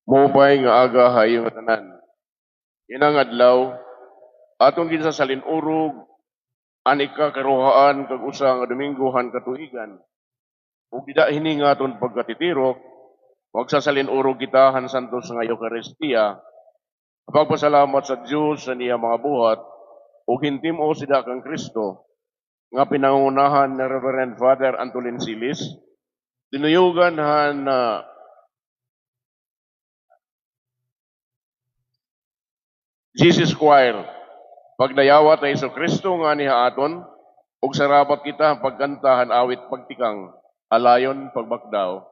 Mopay nga aga hayo nga tanan. Inang adlaw, aton ginsasalin urog, anika karuhaan kag usa nga Dominggohan katuigan. Ug dida hini nga aton pagkatitirok, wag sasalin urog kita han santos nga Eucharistia. Pagpasalamat sa Dios sa niya mga buhat, ug hintimo sida kang Kristo, nga pinangunahan ni Reverend Father Antolin Silis, tinuyugan han Jesus Choir, pagdayawat na Iso Kristo nga niya aton, ug sarapat kita pagkantahan awit pagtikang, alayon pagbakdaw.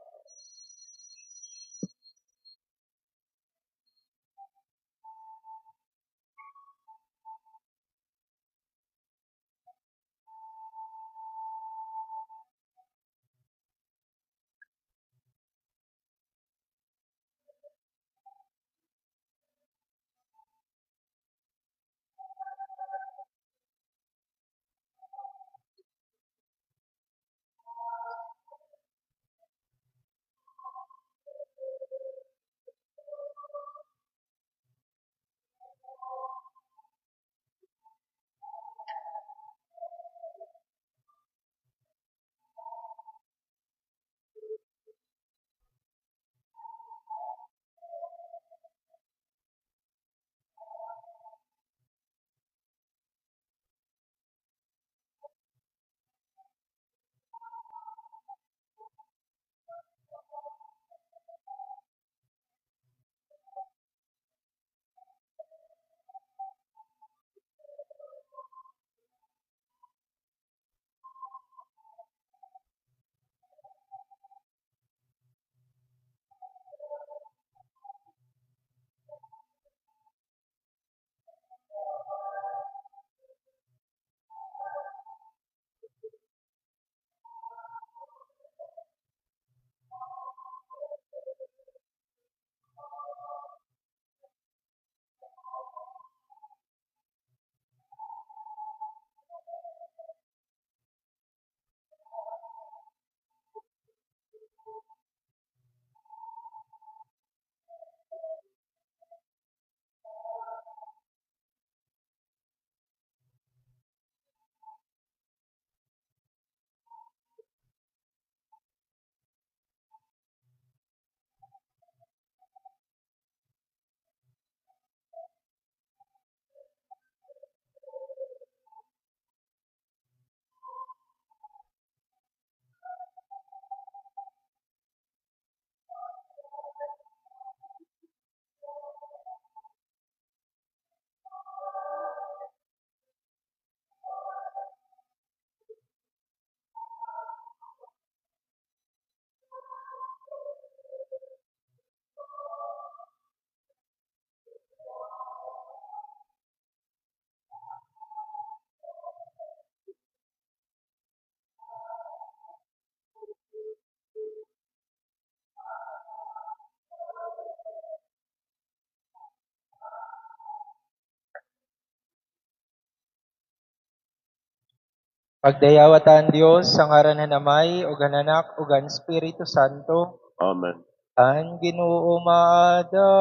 Pagdayawatan Dios sa ngaran na Amay ug ang Anak ug ang Espiritu Santo. Amen. Ang Ginoo maada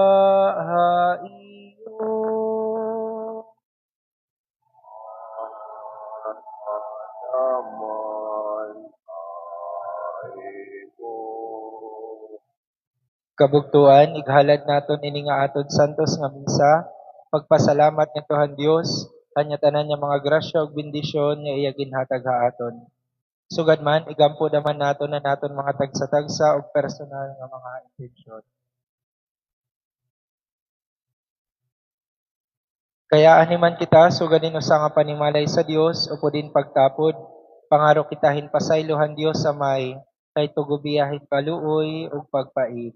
iyo. Kabugtuan ighalad naton ini nga aton santos nga misa, pagpasalamat nga Tuhan Dios kanya tanan nga mga grasya ug bendisyon nga iya ginhatag ha aton. Sugad man igampo naman naton na naton mga tagsa-tagsa ug personal nga mga intensyon. Kaya animan kita sugadin usa nga panimalay sa Dios upo din pagtapod, pangaro kitahin pasaylohan Dios sa may kay tugubiyahin kaluoy ug pagpait.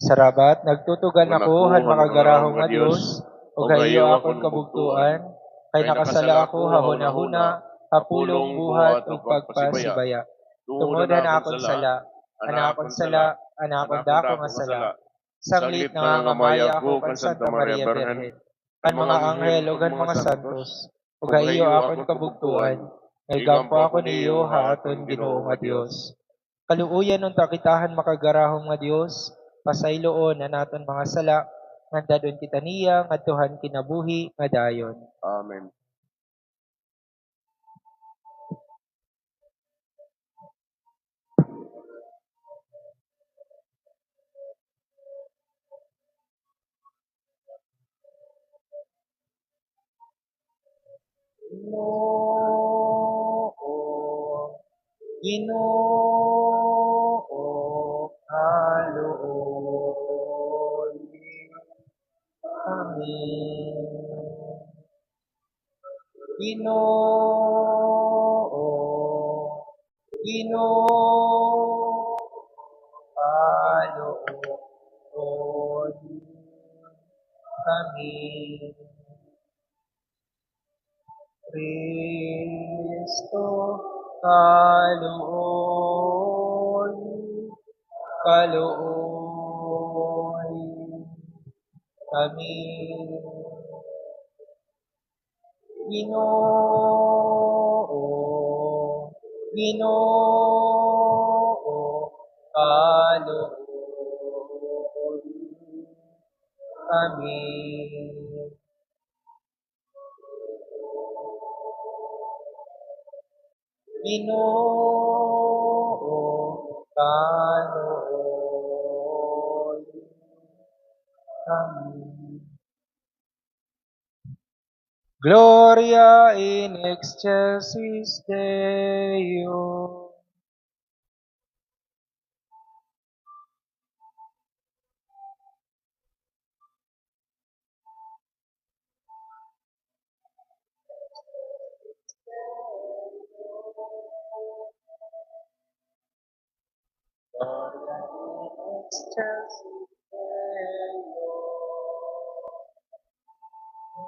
Sarabat, nagtutugan ako han makagarahong nga Dios, ug gayo akon kabugtuan, kay nakasala ako hahuna-huna, hapulong buhat ug pagpasibaya. Tungod na akon sala, anakon sala, anakon dako nga sala. Sanglit na nga maya ako kan Santa Maria Virgen, kan mga anghel ug kan mga santos, ug gayo akon kabugtuan, ngay gampo ako niyo ha aton Ginoo nga Dios. Kaluuyan nun takitahan makagarahong nga Dios, pasayloon na naton mga sala, nga dadon kita niya, nga tuhan kinabuhi, nga dayon. Amen. Ginoo, kaluoy kami. Ginoo, kaluoy kami. Kristo, kaluoy kami. Ginoo, kaluoy kami. Ginoo, kaluoy kami. Gloria in excelsis Deo. Gloria in excelsis Deo.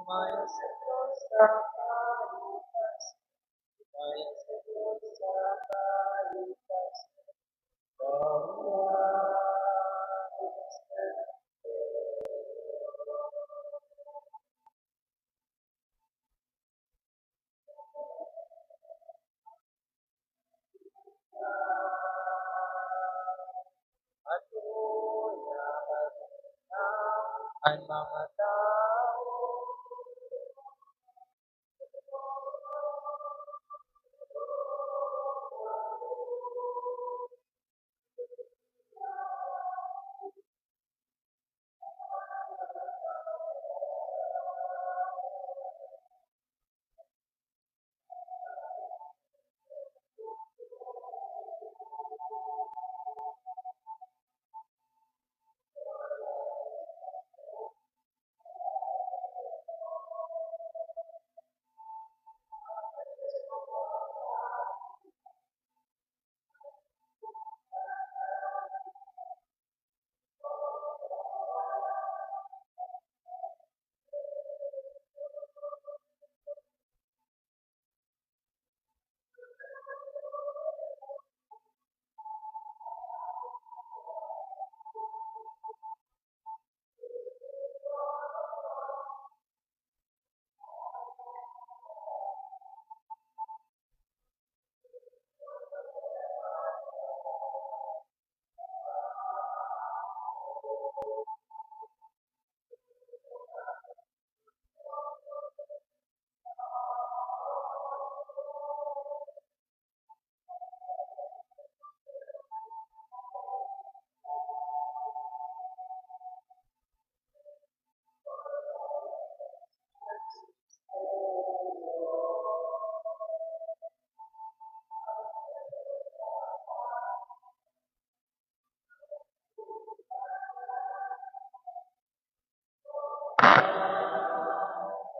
Maya sa Diyos sa kalipas. Maya sa Diyos sa kalipas. Gloria in excelsis ang mga tao.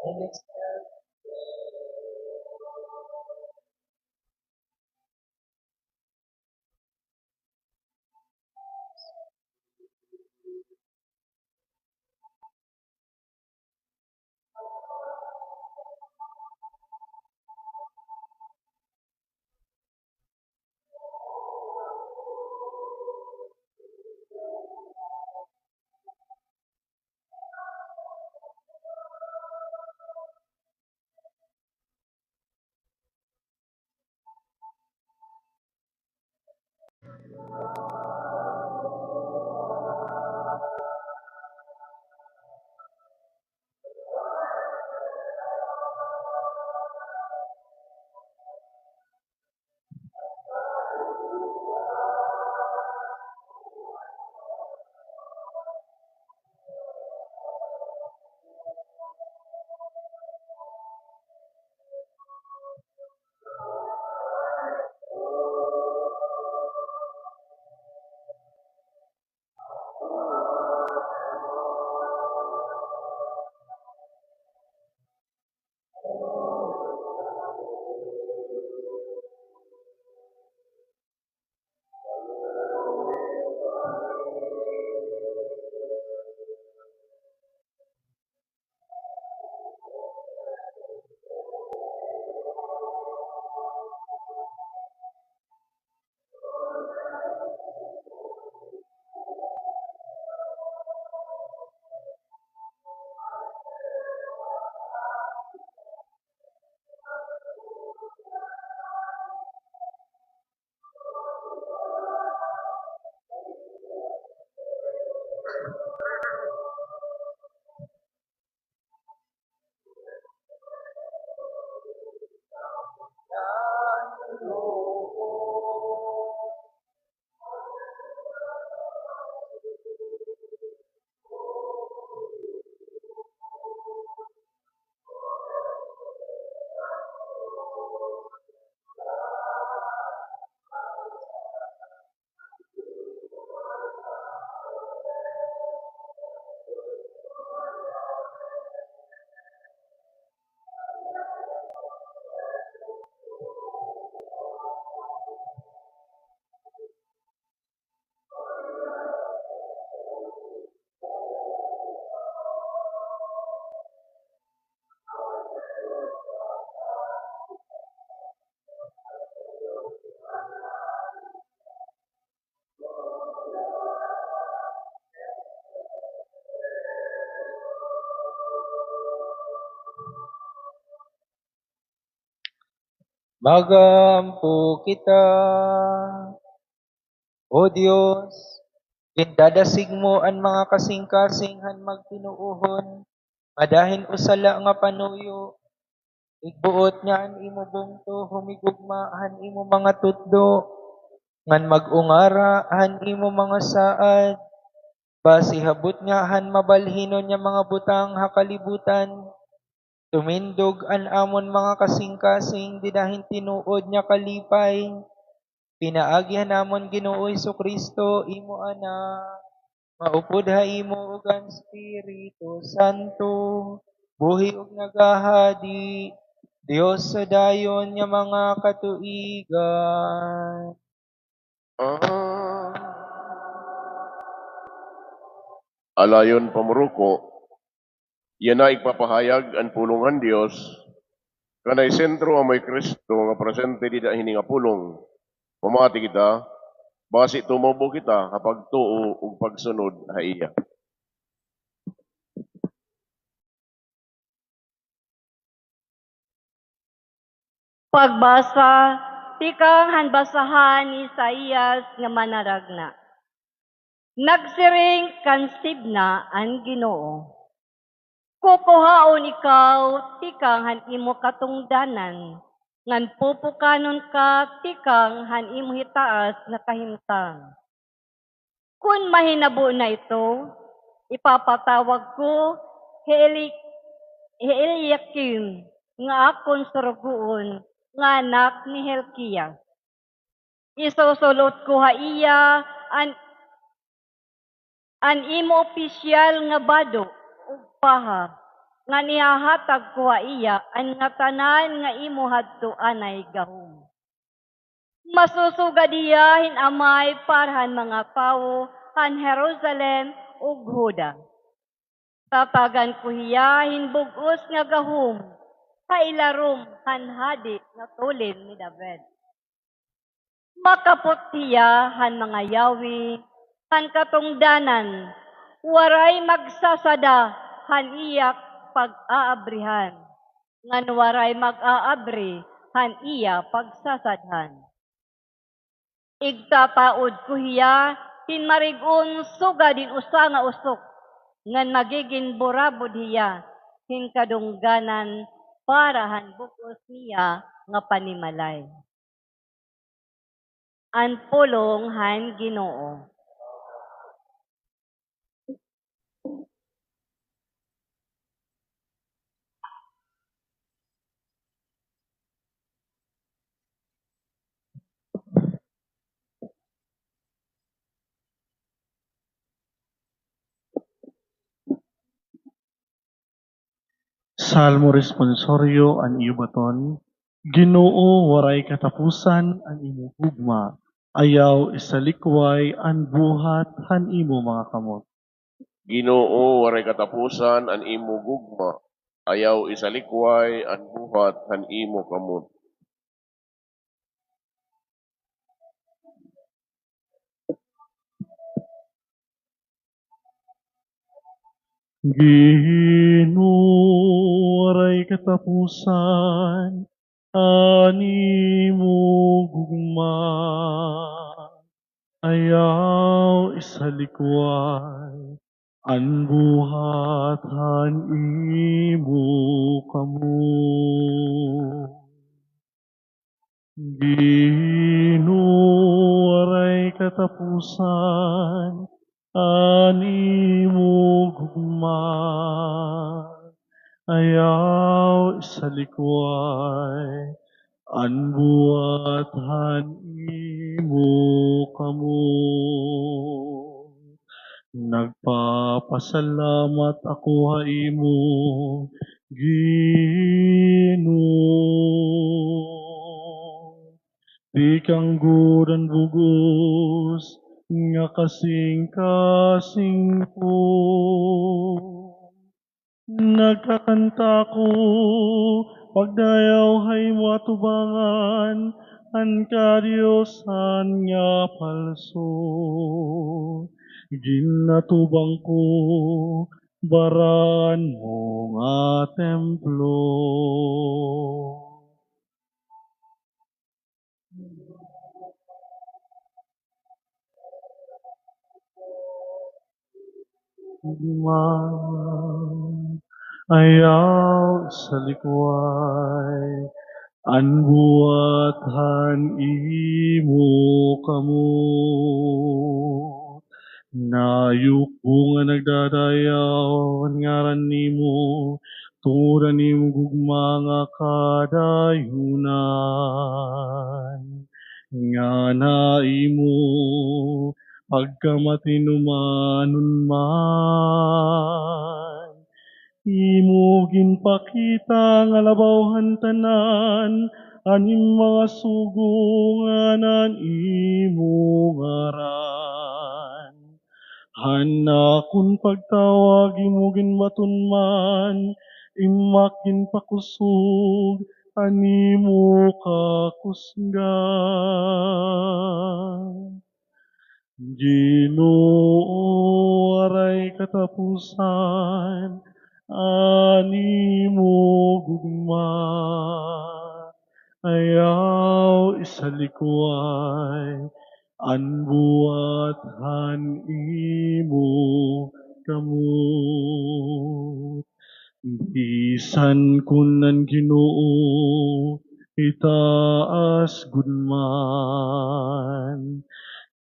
In excelsis Magampo kita, O Dios, gindadasig mo ang mga kasing-kasing han magtinuohon, madahin usala nga panuyo, igbuot nga an imo bungto, humigugma han imo mga tutdo, ngan magungara han imo mga saad, basi habot nga han mabalhinon nga mga butang hakalibutan, tumindog an amon mga kasing-kasing didahin tinuod nya kalipay. Pinaagihan namon Ginoo Kristo imo anak. Maupod ha imo ug ang Espiritu Santo. Buhi ug nagahadi. Dios sa dayon nga mga katuigan. Alayon pamuruko, yan na igpapahayag ang pulungan Dios, kanay sentro ang may Kristo nga presente di dahini nga pulong. Pamati kita, basi tumubo kita kapag tuo ug pagsunod ha iya. Pagbasa, tikang hanbasahan ni Isaías nga manaragna. Nagsiring kan sibna ang Ginoo. Kukuhaon ikaw, tikang han imo katungdanan, ngan pupukanon ka, tikang han imo hitaas na kahimtang. Kung mahinabo na ito, ipapatawag ko Eliakim nga akon surugoon nga anak ni Hilkiah. Isusulot ko ha iya an imo opisyal nga bado ug paha nga nihahatag ko ha iya an nga tanan nga imo hadto anay gahom. Masusugad iya hinamay parhan mga tawo han Jerusalem ug Huda. Tatagan ko hiya hinbugos nga gahom, kailarom han hadi nga tulin ni David. Makapot hiya han mga yawi, han katungdanan, waray magsasada han iyak pag-aabrihan, ngan waray mag-aabri han iya pagsasadhan. Igtataod ko hiya hinmarigun suga din usa nga usok, ngan magiging burabod hiya hinkadungganan para han bukos niya nga panimalay. Ang pulong han Ginoo. Salmo responsorio an iyo baton, Ginoo waray katapusan an imo hugma, ayaw isalikway an buhat han imo mga kamot. Ginoo waray katapusan ang imo gugma, ayaw isalikway ang buhat han imo kamot. Ginoo waray katapusan an imo gugma, ayaw isalikway An buhatan imo kamo. Ginuaray katapusan, ani mo gugma. Ayaw sa likway, an buhatan imo kamo. Nagpapasalamat ako ha imo, Ginoo. Di kang gudan bugos, nga kasing-kasing ko. Nagkakanta ko, pagdayaw hay matubangan, an kadiosan nga palso. Ginatubang ko, baran mo nga templo. Ayaw sa likway, an buwatan imo kamo. Nayukbo nga nagdadayaw, ang ngaran nimo, tungudan nimo gugma nga kadayunan. Nga naimo, pagkamatinumanon man. Imo ginpakita nga labawhan tanan, aning mga sugunganan imo ngaran. Hanakon pagtawag imo ginbaton man, imak ginpakusog, animo kakusgan. Ginoo aray katapusan, animo gugma. Ayaw isalikway, an buwatan imo kamo. Bisan kunan Ginoo, itaas gudman.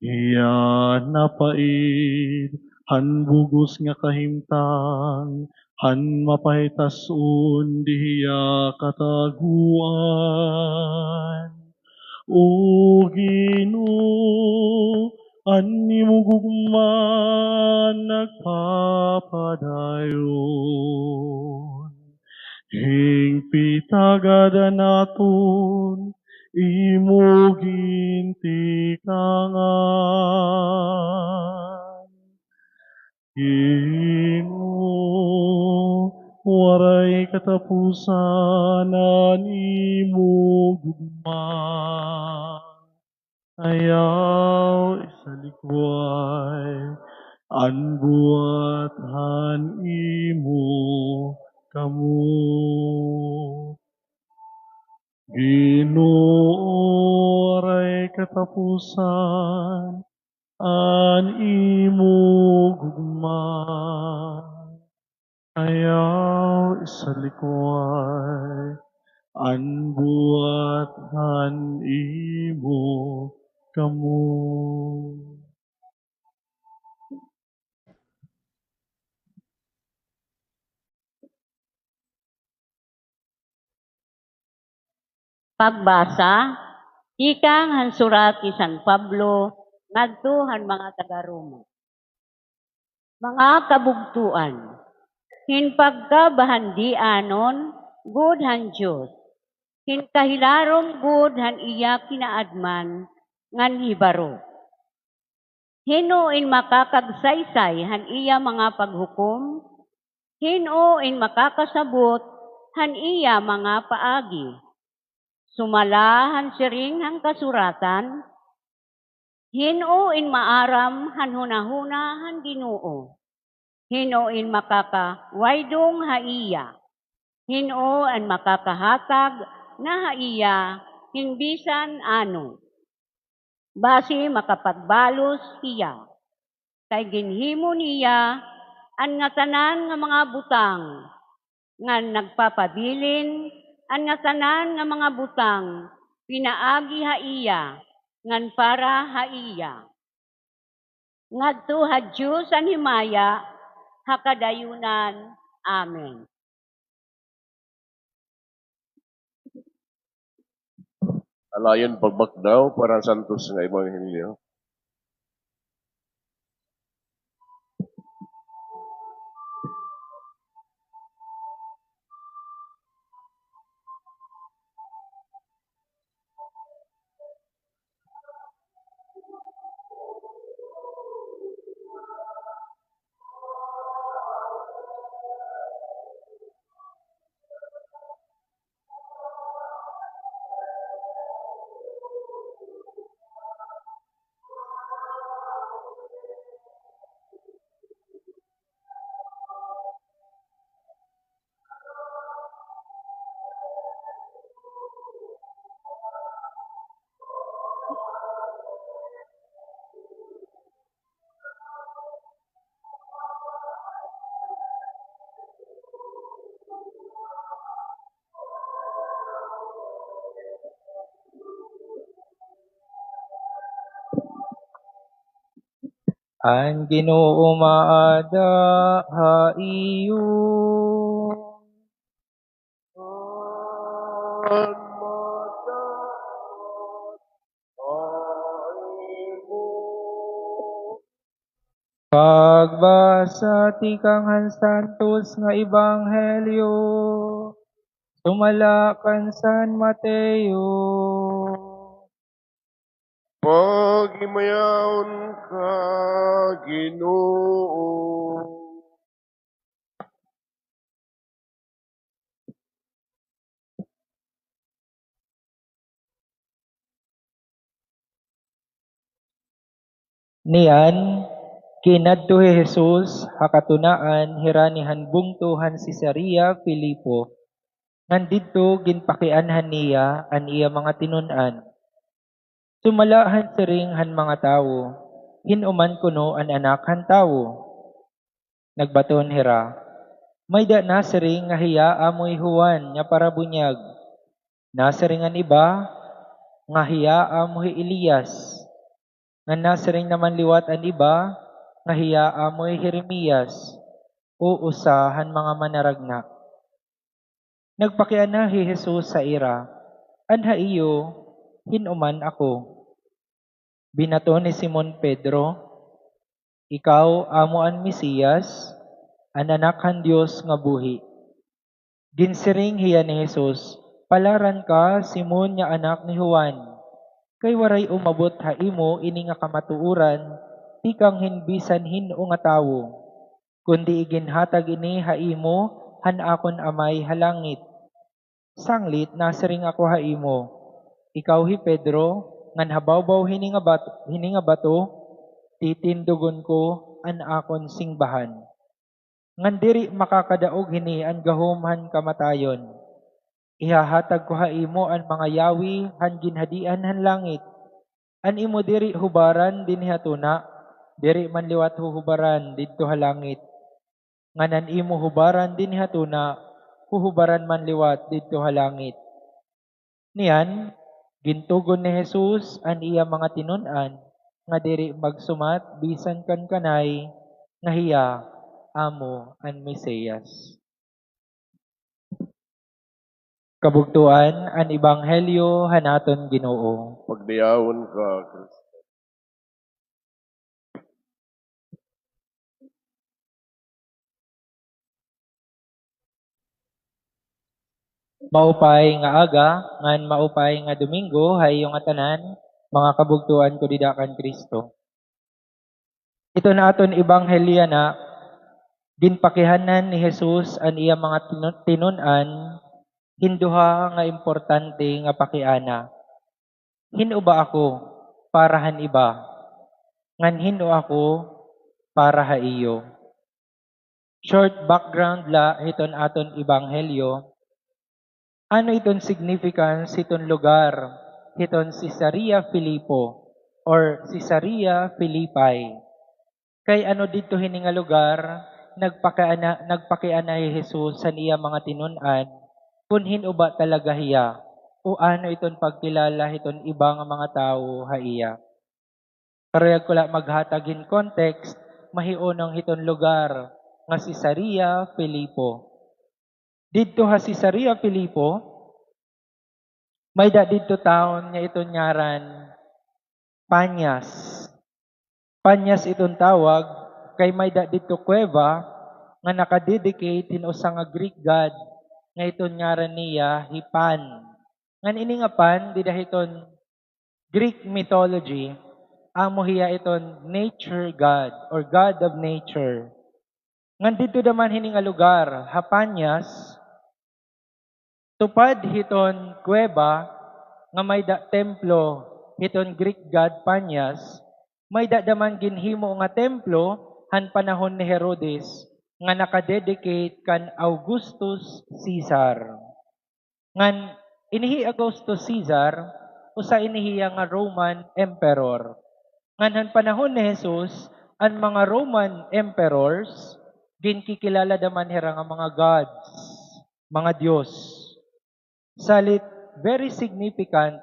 Iya napaid, han bugos nga kahimtang, han mapahitasun diya kataguan. O Ginoo, animo gugma nagpapadayon. Hingpitagada naton, imo gintikangan. Ginoo, waray katapusan, animo gugma. Ayaw isalikway, an buwatan imo kamo. Ginoo aray katapusan, an imo gugma. Ayaw isalikway, an buwatan imo kamo. Pagbasa, ikang hansurat ni San Pablo, ngadto han mga taga-Roma. Mga kabugtuan, hinpagkabahandianon, good han Diyos, hinkahilarom good han iya kinaadman, ngan hibaro. Hinuin makakagsaysay han iya mga paghukom, hinuin makakasabot han iya mga paagi. Sumalahan siring hang kasuratan, hinuin maaram han hunahuna han Ginoo. Hinuin makakawaydong haiya. Hinuin makakahatag na haiya hinbisan ano. Basi makapagbalos iya. Kay ginhimo niya an nga tanan nga mga butang, nga nagpapabilin, an nga tanan nga mga butang, pinaagi haiya, ngan para haiya. Ngadto hadyo sa himaya, hakadayunan. Amen. Alayon pagbakdaw para santos nga ebanghelyo. Ang Ginoo maada haiyo. Pagbasa ti Kang Santos nga Ebanghelyo, sumala kan San Mateo. Paghimayaon ka, Ginoo. Niyan, kinadto Jesus, hakatunaan, hiranihan bungtuhan si Caesarea Filipo. Nandito ginpakianhan niya an iya mga tinun-an. Sumalahan siring han mga tawo, hinuman kuno an anak han tawo. Nagbaton hira, may da nasiring nga hiya amoy Juan nga parabunyag. Nasiring an iba, nga hiya amoy Elias. Nga nasiring naman liwat an iba, nga hiya amoy Jeremias, o usahan mga manaragna. Nagpakianahi Jesus sa ira, anha iyo, hinuman ako. Binato ni Simon Pedro, ikaw amo an Mesiyas, an anak kan Dios nga buhi. Ginsiring hiya ni Jesus, palaran ka Simon nga anak ni Juan, kay waray umabot ha imo ini nga kamatuuran, ti kang hinbisan hino nga tawo, kundi iginhatag ini ha imo han akon amay halangit. Sanglit nasiring ako ha imo, ikaw hi Pedro, ngan habawbaw hini nga bato, titindugon ko an akon singbahan. Ngan diri makakadaog hini an gahumhan kamatayon. Ihahatag ko ha imo an mga yawi han ginhadian han langit. An imo diri hubaran din hatuna, diri man liwat hubaran didto ha langit. Nganan imo hubaran din hatuna, huhubaran man liwat didto ha langit. Niyan, gintugon ni Jesus an iya mga tinun-an nga diri magsumat bisan kan kanay nga hiya amo an Mesiyas. Kabugtuan an Ebanghelyo hanaton Ginoo. Pagdayawon ka, Kristo. Maupay nga aga, ngan maupay nga Domingo, hay yung atanan, mga kabugtuan ko didakan Kristo. Ito na aton Ebanghelya na, ginpakihanan ni Jesus an iya mga tinun-an, hinduha nga importante nga pakiana. Hino ba ako para han iba? Ngan hino ako para ha iyo. Short background la iton aton Ebanghelyo. Ano iton significance iton lugar? Iton Caesarea Filipo or Caesarea Philippi. Kay ano dito hini nga lugar? nagpakiana Jesus sa niya mga tinunan, kung hinuba talaga hiya, o ano iton pagkilala iton ibang mga tao haiya. Karayag ko lang maghatagin context, mahiunong iton lugar, nga si Caesarea Filipo. Didto ha si Caesarea Filipo, may didto town nga iton ngaran, Panyas. Panyas itong tawag, kay may didto kuweba, nga nakadedicate sa nga Greek god, nga iton ngaran niya, Hipan. Ngan ini nga pan, didahiton Greek mythology, amo hiya iton nature god, or god of nature. Ngan dito naman hining nga lugar, Hapanyas, tupad hiton kuweba, nga may templo, hiton Greek god Panyas, may daman ginhimo nga templo han panahon ni Herodes nga nakadedicate kan Augustus Caesar. Ngan inihi Augustus Caesar usa inihiya nga Roman emperor. Ngan han panahon ni Jesus ang mga Roman emperors ginkikilala daman hira nga mga gods, mga Dios. Salit very significant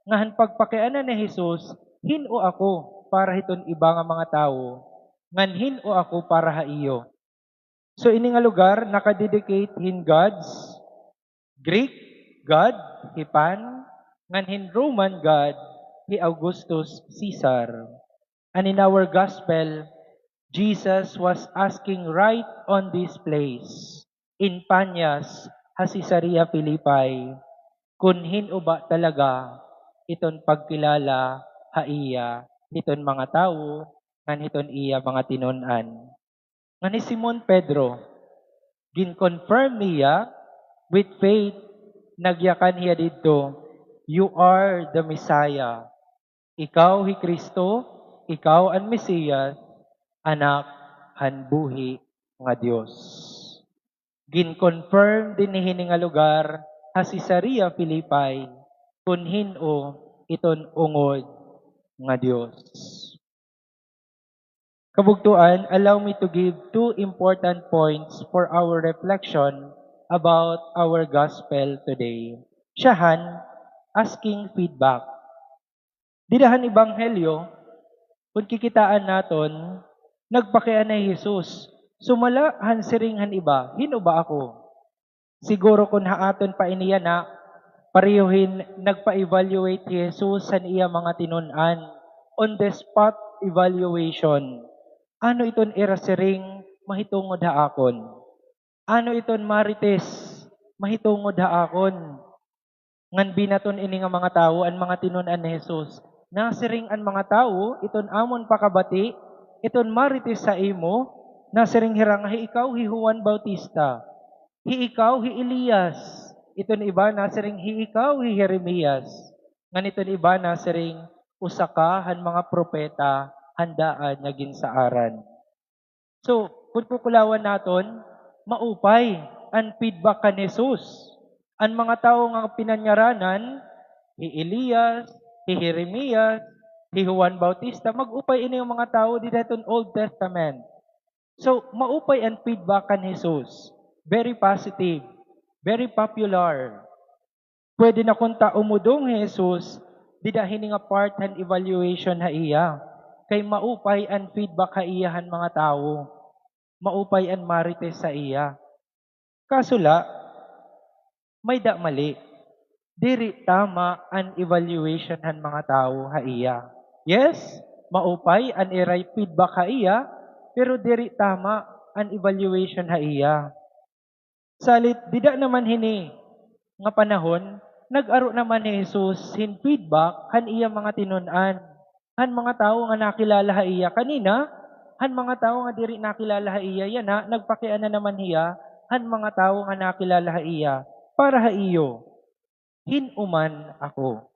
nga han pagpakianan ni Jesus, hino ako para hiton iba nga mga tao, ngan hino ako para haiyo. So ini nga lugar nakadedicate hin gods, Greek god, Hipan, ngan hin Roman god, hi Augustus Caesar. And in our gospel, Jesus was asking right on this place, in Panyas, ha Caesarea Philippi, kung hino ba talaga iton pagkilala haiya hiton mga tao, ngan hiton iya mga tinunan. Nga ni Simon Pedro, gin-confirm niya with faith, nagyakan hiya dito, you are the Messiah. Ikaw hi Kristo, ikaw ang Mesiyas, anak han buhi nga Dios. Gin-confirm din ni hining nga lugar ha Caesarea Philippi, kun hino iton ungod nga Dios. Kabugtuan, allow me to give two important points for our reflection about our gospel today. Siyahan, asking feedback. Didahan ibanghelyo, kung kikitaan naton, nagpakian na Jesus. Sumala han siringhan iba, hino ba ako? Siguro kung haaton pa iniya na, parehohin nagpa-evaluate si Jesus sa iya mga tinunan, on the spot evaluation. Ano iton irasiring mahitungod haakon? Ano iton marites mahitungod haakon? Ngan binaton ini nga mga tao ang mga tinunan ni Jesus. Nasiring ang mga tao, iton amon pakabati, iton marites sa imo, nasiring hirang hi ikaw hi Juan Bautista, hi ikaw hi Elias, iton iba nasiring hi ikaw hi Jeremias, ngan iton iba nasiring usaka han mga propeta handaan nga ginsaaran. So, kung kukulawan naton, maupay ang feedback kan Jesus. Ang mga tao nga pinanyaranan, hi Elias, hi Jeremias, hi Juan Bautista, mag-upay ini yung mga tao di daton Old Testament. So, maupay ang feedback kan Jesus. Very positive, very popular. Pwede na kung umudong Jesus, di dahil nga part han evaluation ha iya. Kay maupay ang feedback ha iyahan mga tao. Maupay ang marites sa iya. Kasula, may da mali. Diri tama ang evaluation han mga tao ha iya. Yes, maupay ang iray feedback ha iya, pero diri tama ang evaluation ha iya. Salit, dida naman hini nga panahon, nag-aro naman ni Jesus hin feedback han iya mga tinunan. Han mga tao nga nakilala ha iya kanina, han mga tao nga diri nakilala ha iya, yan ha, nagpakian na naman hiya, han mga tao nga nakilala ha iya, para ha iyo, hinuman ako.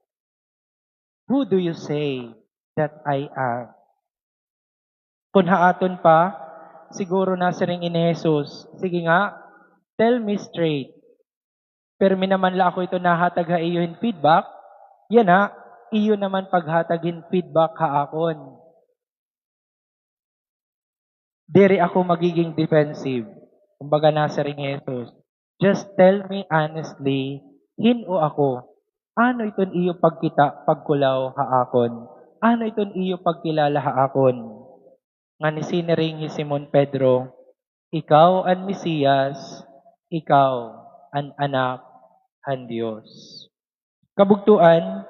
Who do you say that I am? Kung haaton pa, siguro nasiring ini Jesus, sige nga, tell me straight. Pero minaman la ako ito nahatag ha iyo in feedback, yan ha, iyo naman paghatagin feedback haakon. Diri ako magiging defensive. Kumbaga nasa ring Jesus. Just tell me honestly, hino ako. Ano iton iyo pagkita, pagkulaw haakon? Ano iton iyo pagkilala haakon? Nga ni siniring ni Simon Pedro, ikaw ang Mesiyas, ikaw ang anak han Dios. Kabugtuan,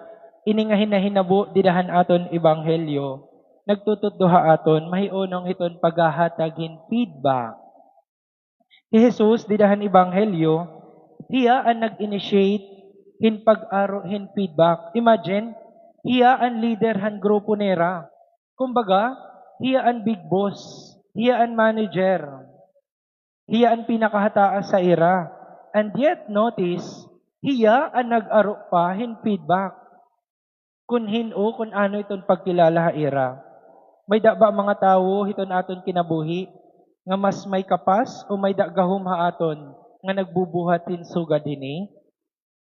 ini nga hinahinabo didahan aton ebanghelyo, nagtutudduha aton mahionong iton paghahatagin feedback. Si Jesus didahan ebanghelyo, hiya ang nag-initiate hin pag-aro hin feedback. Imagine, hiya ang leader han grupo nera. Kumbaga, hiya ang big boss, hiya ang manager, hiya ang pinakahataas sa ira. And yet, notice, hiya ang nag-aro pa hin feedback. Kung hino, kung ano itong pagkilala ha ira. May da ba mga tao, hiton aton kinabuhi, nga mas may kapas o may dagahom ha aton, nga nagbubuhatin sugad ini?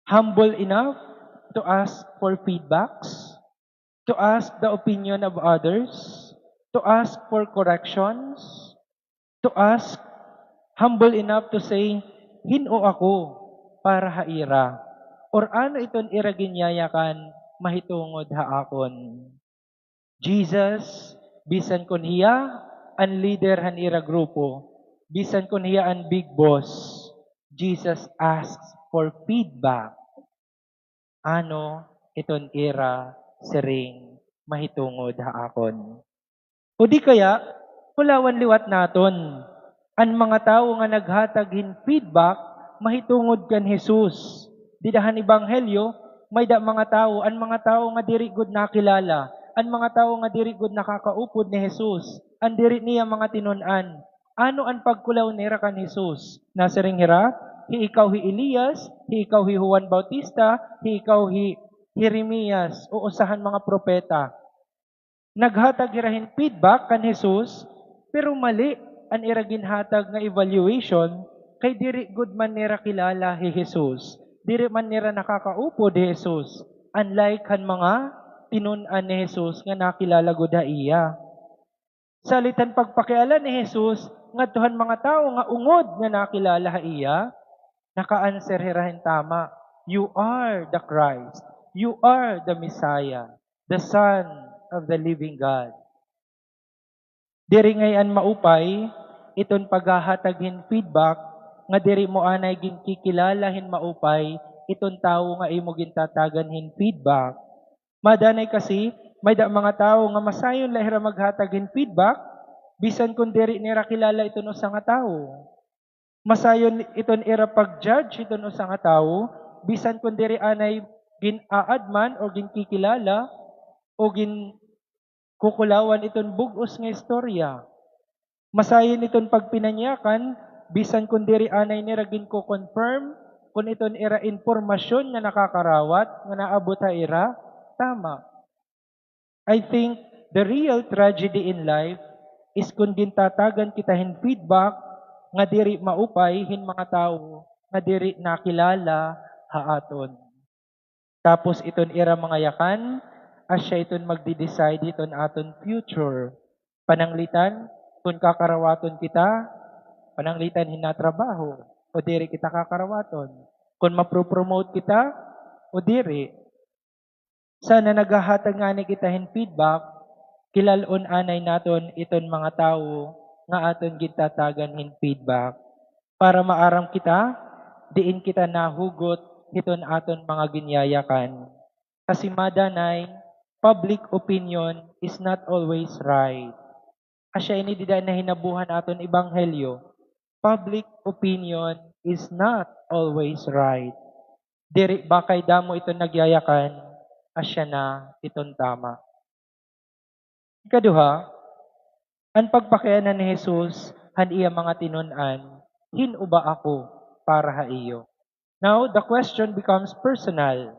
Humble enough to ask for feedbacks, to ask the opinion of others, to ask for corrections, to ask, humble enough to say, hino ako para haira. Or ano iton iraginyayakan mahitungod haakon. Jesus, bisan kun hiya ang leader han ira grupo, bisan kun hiya ang big boss, Jesus asks for feedback. Ano iton ira siring mahitungod haakon. O di kaya, kulawan liwat naton, ang mga tao nga naghatagin feedback, mahitungod kan Jesus. Didahan ebanghelyo, may da mga tao, ang mga tao nga diri gud nakilala, ang mga tao nga diri gud nakakaupod ni Jesus, ang diri niya mga tinun-an. Ano ang pagkulaw nira kan Jesus? Nasiring hira, ikaw hi Elias, ikaw hi Juan Bautista, ikaw hi Jeremias, o usahan mga propeta. Naghatag irahin feedback kan Jesus, pero mali ang iraginhatag nga evaluation kay diri gud man nira kilala hi Jesus. Diri man nira nakakaupod hi Jesus. Unlike kan mga tinun-an ni Jesus nga nakilala gud iya. Salitan pagpakiala ni Jesus ngadtohan mga tao nga ungod nga nakilala iya, naka-answer hirahin tama. You are the Christ. You are the Messiah, the Son of the living God. Diri ngayon maupay, iton paghahatagin feedback, nga diri mo anay ginkikilalahin maupay, iton tao nga imo gintatagan hin feedback. Madanay kasi, may da mga tao nga masayon lahira maghatagin feedback, bisan kung diri nira kilala iton usa nga tao. Masayon iton ira pag-judge iton usa nga tao, bisan kung diri anay gin-aadman o ginkikilala o kukulawan iton bugos nga istorya. Masayon iton pagpinanyakan, bisan kung diri anay nira ginko-confirm, kung iton ira informasyon nga nakakarawat, nga naabot ha ira, tama. I think the real tragedy in life is kung gintatagan kita hin feedback, nga diri maupay hin mga tao, nga diri nakilala haaton. Tapos iton ira mga yakan, asya iton magdi-decide iton aton future. Pananglitan, kung kakarawaton kita, pananglitan hinatrabaho, o diri kita kakarawaton. Kung mapropromote kita, o diri. Sana naghahatag nga ni kita hin feedback, kilalon anay naton iton mga tao, nga aton gintatagan hin feedback. Para maaram kita, diin kita nahugot, iton aton mga ginyayakan. Kasi madanay, public opinion is not always right. Asya ini dida na hinabuhan aton ebanghelyo. Public opinion is not always right. Diri bakay damo ito nagyayakan, asya na iton tama. Ikaduha, ang pagpakianan ni Jesus, han iya mga tinun-an, hinuba ako para ha iyo. Now, the question becomes personal.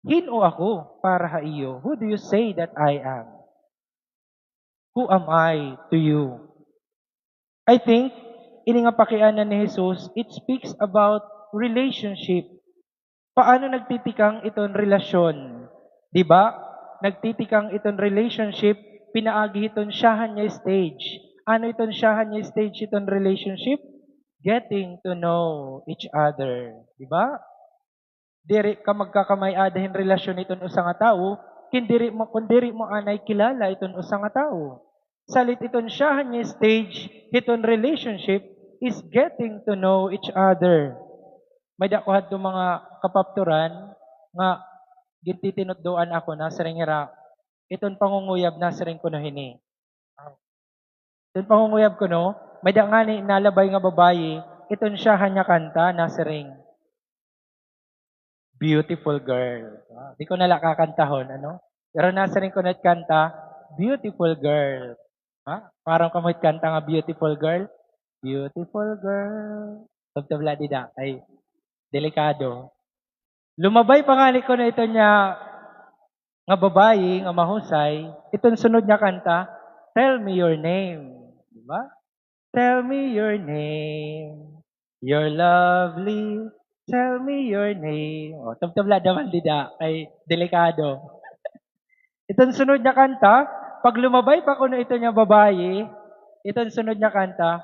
Hino ako para ha iyo? Who do you say that I am? Who am I to you? I think, ini nga pakianan ni Jesus, it speaks about relationship. Paano nagtitikang iton relasyon? Diba? Nagtitikang iton relationship, pinaagi iton siyahan niya stage. Ano iton siya hanya stage iton relationship? Getting to know each other. Di ba? Diri ka magkakamay-adahin relasyon iton usa nga tawo, kundiri mo anay kilala iton usa nga tawo. Salit iton siya hanya stage iton relationship is getting to know each other. May dakuhad do mga kapapturan nga gintitinuddoan ako na siringera iton pangunguyab na siring kuno hini. Iton pangunguyab ko no, may da nga ni nalabay nga babayi, iton siya hanya kanta na siring Beautiful Girl. Di ko nala kakantahon, ano? Pero nasa rin ko kanta, Beautiful Girl. Parang kamoy kanta nga Beautiful Girl. Beautiful Girl. Tabtabla di da. Ay, delikado. Lumabay pa nga ni ko na ito niya nga babae, nga mahusay. Itong sunod niya kanta, Tell me your name. Diba? Tell me your name. You're lovely. Tell me your name. O, tabtabla naman dida. Ay, delikado. Itong sunod niya kanta, pag lumabay pa kuno ito niya babae, itong sunod niya kanta,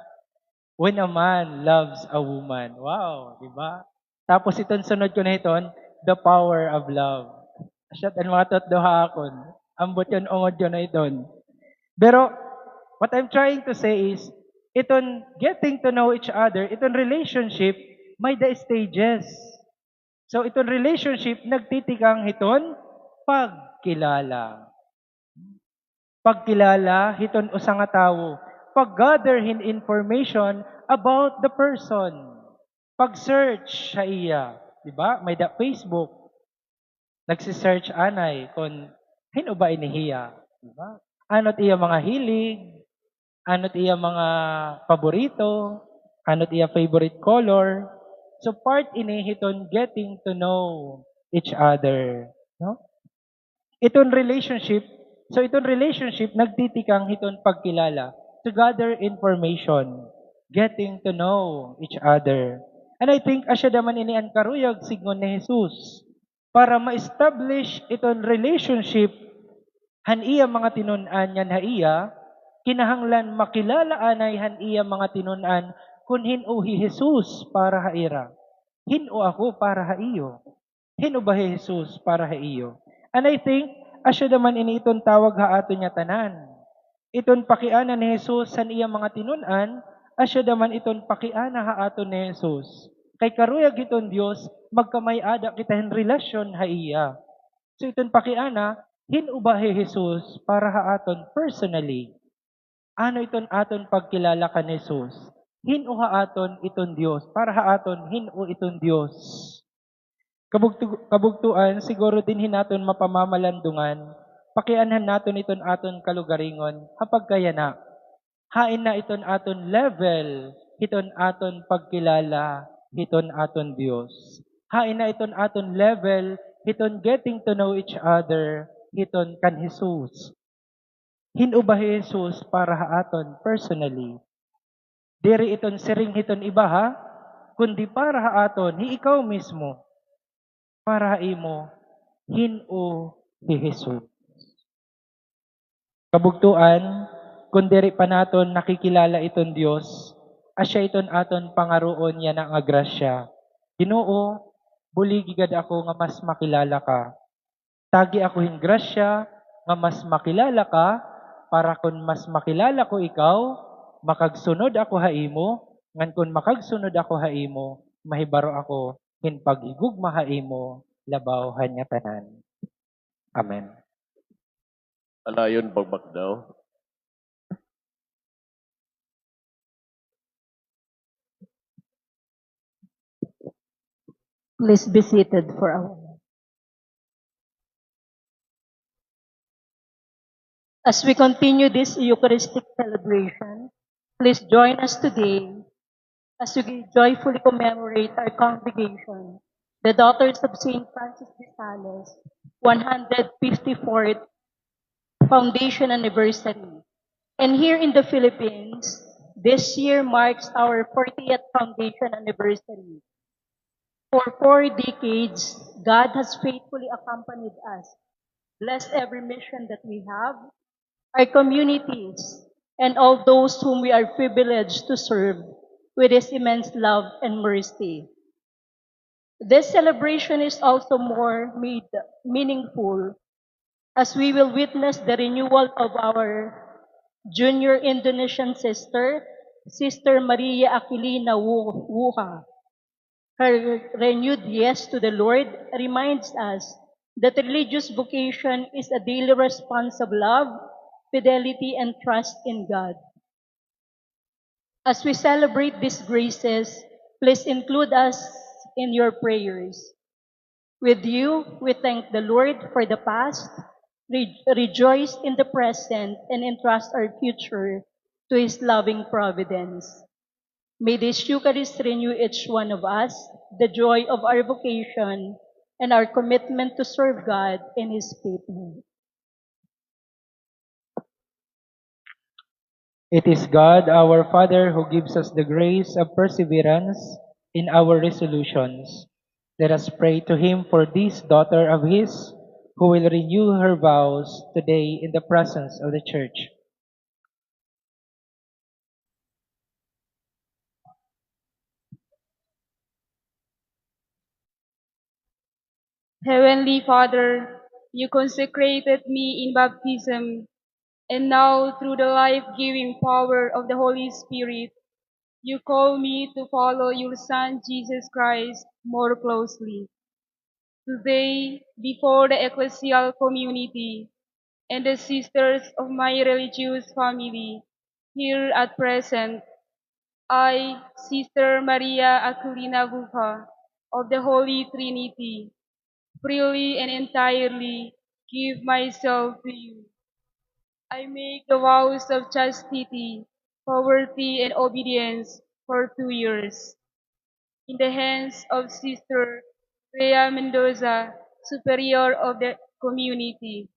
When a man loves a woman. Wow, di ba? Tapos itong sunod ko na iton, The Power of Love. Asyat ang mga totdoha akon. Ambot yun, ungod yun na iton. Pero, what I'm trying to say is, iton getting to know each other, iton relationship, may the stages. So, iton relationship, nagtitikang hiton, pagkilala. Pagkilala, hiton usa nga tawo. Pag-gather hin information about the person. Pag-search sa iya. Diba? May da Facebook. Nagsisearch anay kung hino ba inihiya. Diba? Ano't iya mga hilig. Ano't iya mga paborito. Ano't iya favorite color. So part ini hiton getting to know each other. No? Iton relationship, nagtitikang hiton pagkilala. To gather information, getting to know each other. And I think asya daman ini ang karuyag sigon ni Jesus para ma-establish iton relationship han iya mga tinun-an yan ha iya, kinahanglan makilala anay han iya mga tinun-an kun hino hi Jesus para ha ira. Hino ako para ha iyo. Hino ba hi Jesus para ha iyo. And I think asya daman ini iton tawag ha ato niya tanan. Iton pakiana ni Jesus san iya mga tinun-an, asya daman iton pakiana ha aton ni Jesus. Kay karuyag iton Dios, magkamay-ada kita hin relasyon ha iya. So iton pakiana, hinubahe Jesus para ha aton personally. Ano iton aton pagkilala ka ni Jesus? Hinu ha aton iton Dios, para ha aton hinu iton Dios. Kabugtuan, siguro din hinaton mapamamalandungan, pakianhan naton iton aton kalugaringon, hapag kaya na, hain na iton aton level, iton aton pagkilala, iton aton Dios. Hain na iton aton level, iton getting to know each other, iton kan Jesus. Hinuba Jesus para ha aton personally. Diri iton siring iton iba ha, kundi para ha aton, hi ikaw mismo, para ha imo, hinu hi Jesus. Kabugtuan, kung diri pa naton nakikilala iton Dios, asya iton aton pangaruon niya na nga grasya. Ginoo, buligi gid ako nga mas makilala ka. Tagi ako hin grasya nga mas makilala ka, para kun mas makilala ko ikaw, makagsunod ako ha imo, ngan kun makagsunod ako ha imo, mahibaro ako hin paghigugma ha imo, labaw hanya tanan. Amen. Alayon pagbakdaw. Please be seated for a moment. As we continue this Eucharistic celebration, please join us today as we joyfully commemorate our congregation, the Daughters of St. Francis de Sales, 154th Foundation Anniversary. And here in the Philippines, this year marks our 40th Foundation Anniversary. For 4 decades, God has faithfully accompanied us, blessed every mission that we have, our communities, and all those whom we are privileged to serve with His immense love and mercy. This celebration is also more made meaningful as we will witness the renewal of our junior Indonesian sister, Sister Maria Aquilina Wuha. Her renewed yes to the Lord reminds us that religious vocation is a daily response of love, fidelity, and trust in God. As we celebrate these graces, please include us in your prayers. With you, we thank the Lord for the past, rejoice in the present, and entrust our future to His loving providence. May this Eucharist renew each one of us the joy of our vocation and our commitment to serve God and His people. It is God, our Father, who gives us the grace of perseverance in our resolutions. Let us pray to Him for this daughter of His, who will renew her vows today in the presence of the Church. Heavenly Father, you consecrated me in baptism, and now through the life-giving power of the Holy Spirit, you call me to follow your Son Jesus Christ more closely. Today, before the ecclesial community and the sisters of my religious family here at present, I, Sister Maria Aquilina Buha of the Holy Trinity, freely and entirely give myself to you. I make the vows of chastity, poverty, and obedience for 2 years. In the hands of Sister Rhea Mendoza, Superior of the community,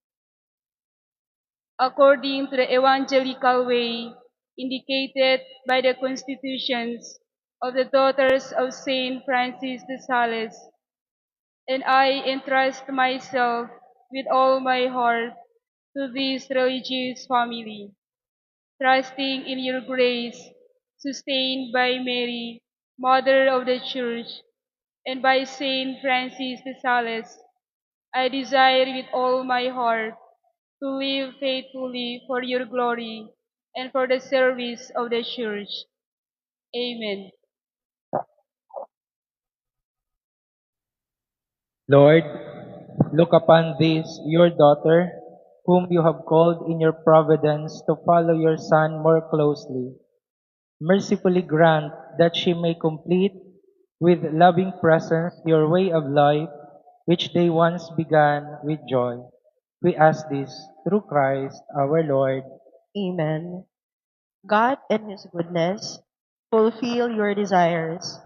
according to the evangelical way indicated by the constitutions of the Daughters of Saint Francis de Sales, and I entrust myself with all my heart to this religious family, trusting in your grace, sustained by Mary, Mother of the Church, and by Saint Francis de Sales. I desire with all my heart to live faithfully for your glory and for the service of the Church. Amen. Lord, look upon this, your daughter, whom you have called in your providence to follow your Son more closely. Mercifully grant that she may complete with loving presence your way of life, which they once began with joy. We ask this through Christ our Lord. Amen. God, in His goodness, fulfill your desires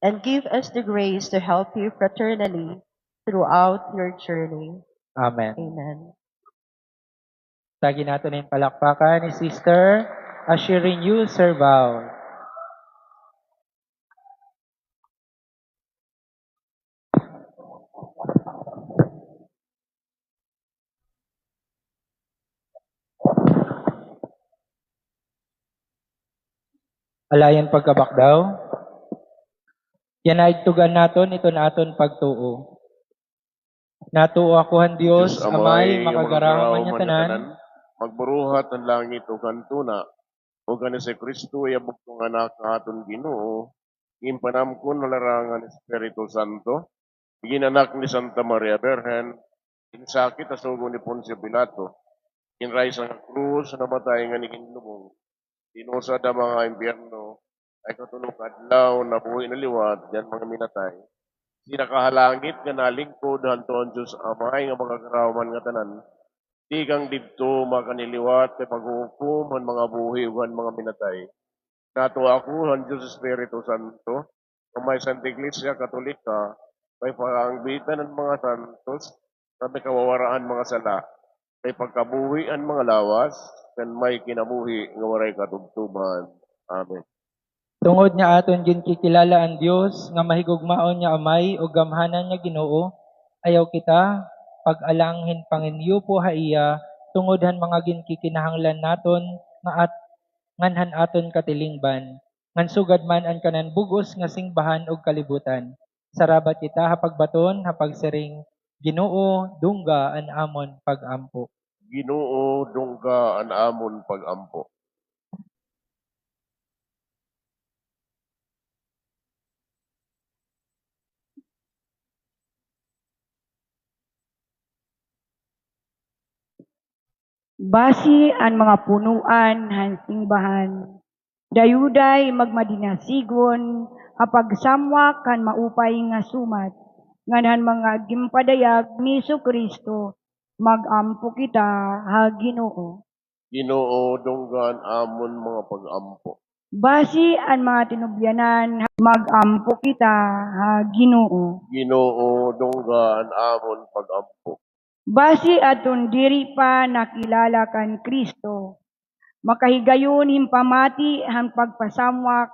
and give us the grace to help you fraternally throughout your journey. Amen. Amen. Tagin natin yung palakpakan ni Sister as she renews her vow. Alayan pagkabak daw. Yan ay tugan naton, ito naton pagtuo. Natuo akuhan Dios, amay, makagarahong man tanan, magburuhat ang langit o kantuna, o gani si Kristo ay abog kong anak na aton Ginoo, impanamkon malarangan Espiritu Santo, ginanak ni Santa Maria Berhen, insakit asugo ni Poncio Pilato, inray sa krus, namatay nga ni Kinlubong, tinusa da mga impyerno, ay katulog adlaw na buhay na liwat, yan mga minatay. Sinakahalangit nga nalingkod hanton Diyos amay nga mga karawaman nga tanan. Di kang didto makaniliwat kay paghukom han mga buhi ug han mga minatay. Nato ako han Diyos Espiritu Santo, may Santa Iglesia Katolika, may pangbitan ng mga santos, na may kawawaraan mga sala, may pagkabuhi ang mga lawas, kan may kinabuhi nga waray katubtuban. Amen. tungod nga aton gin kikilala ang Dios nga mahigugmaon niya amay o gamhanan niya Ginoo, ayaw kita pag-alanghin panginyo po haiya tungod han mga gin kikinahanglan naton nga at nganhan aton katilingban, ngan sugad man ang kanan bugos nga singbahan ug kalibutan. Sarabat kita hapagbaton, hapagsiring, Ginoo, dungga an amon pag-ampo. Ginoo, dungga an amon pag-ampo. Basi ang mga punuan han simbahan. Dayuday magmadinasigon apag samwak kan maupay nga sumat nganhan mga gimpadayag ni Kristo magampo kita ha Ginoo. Ginoo, dungga an amon mga pag-ampo. Basi ang mga tinubyanan magampo kita ha Ginoo. Ginoo, dungga an amon pag-ampo. Basi aton diri pa nakilala kan Kristo. Makahigayon himpamati han pagpasamwak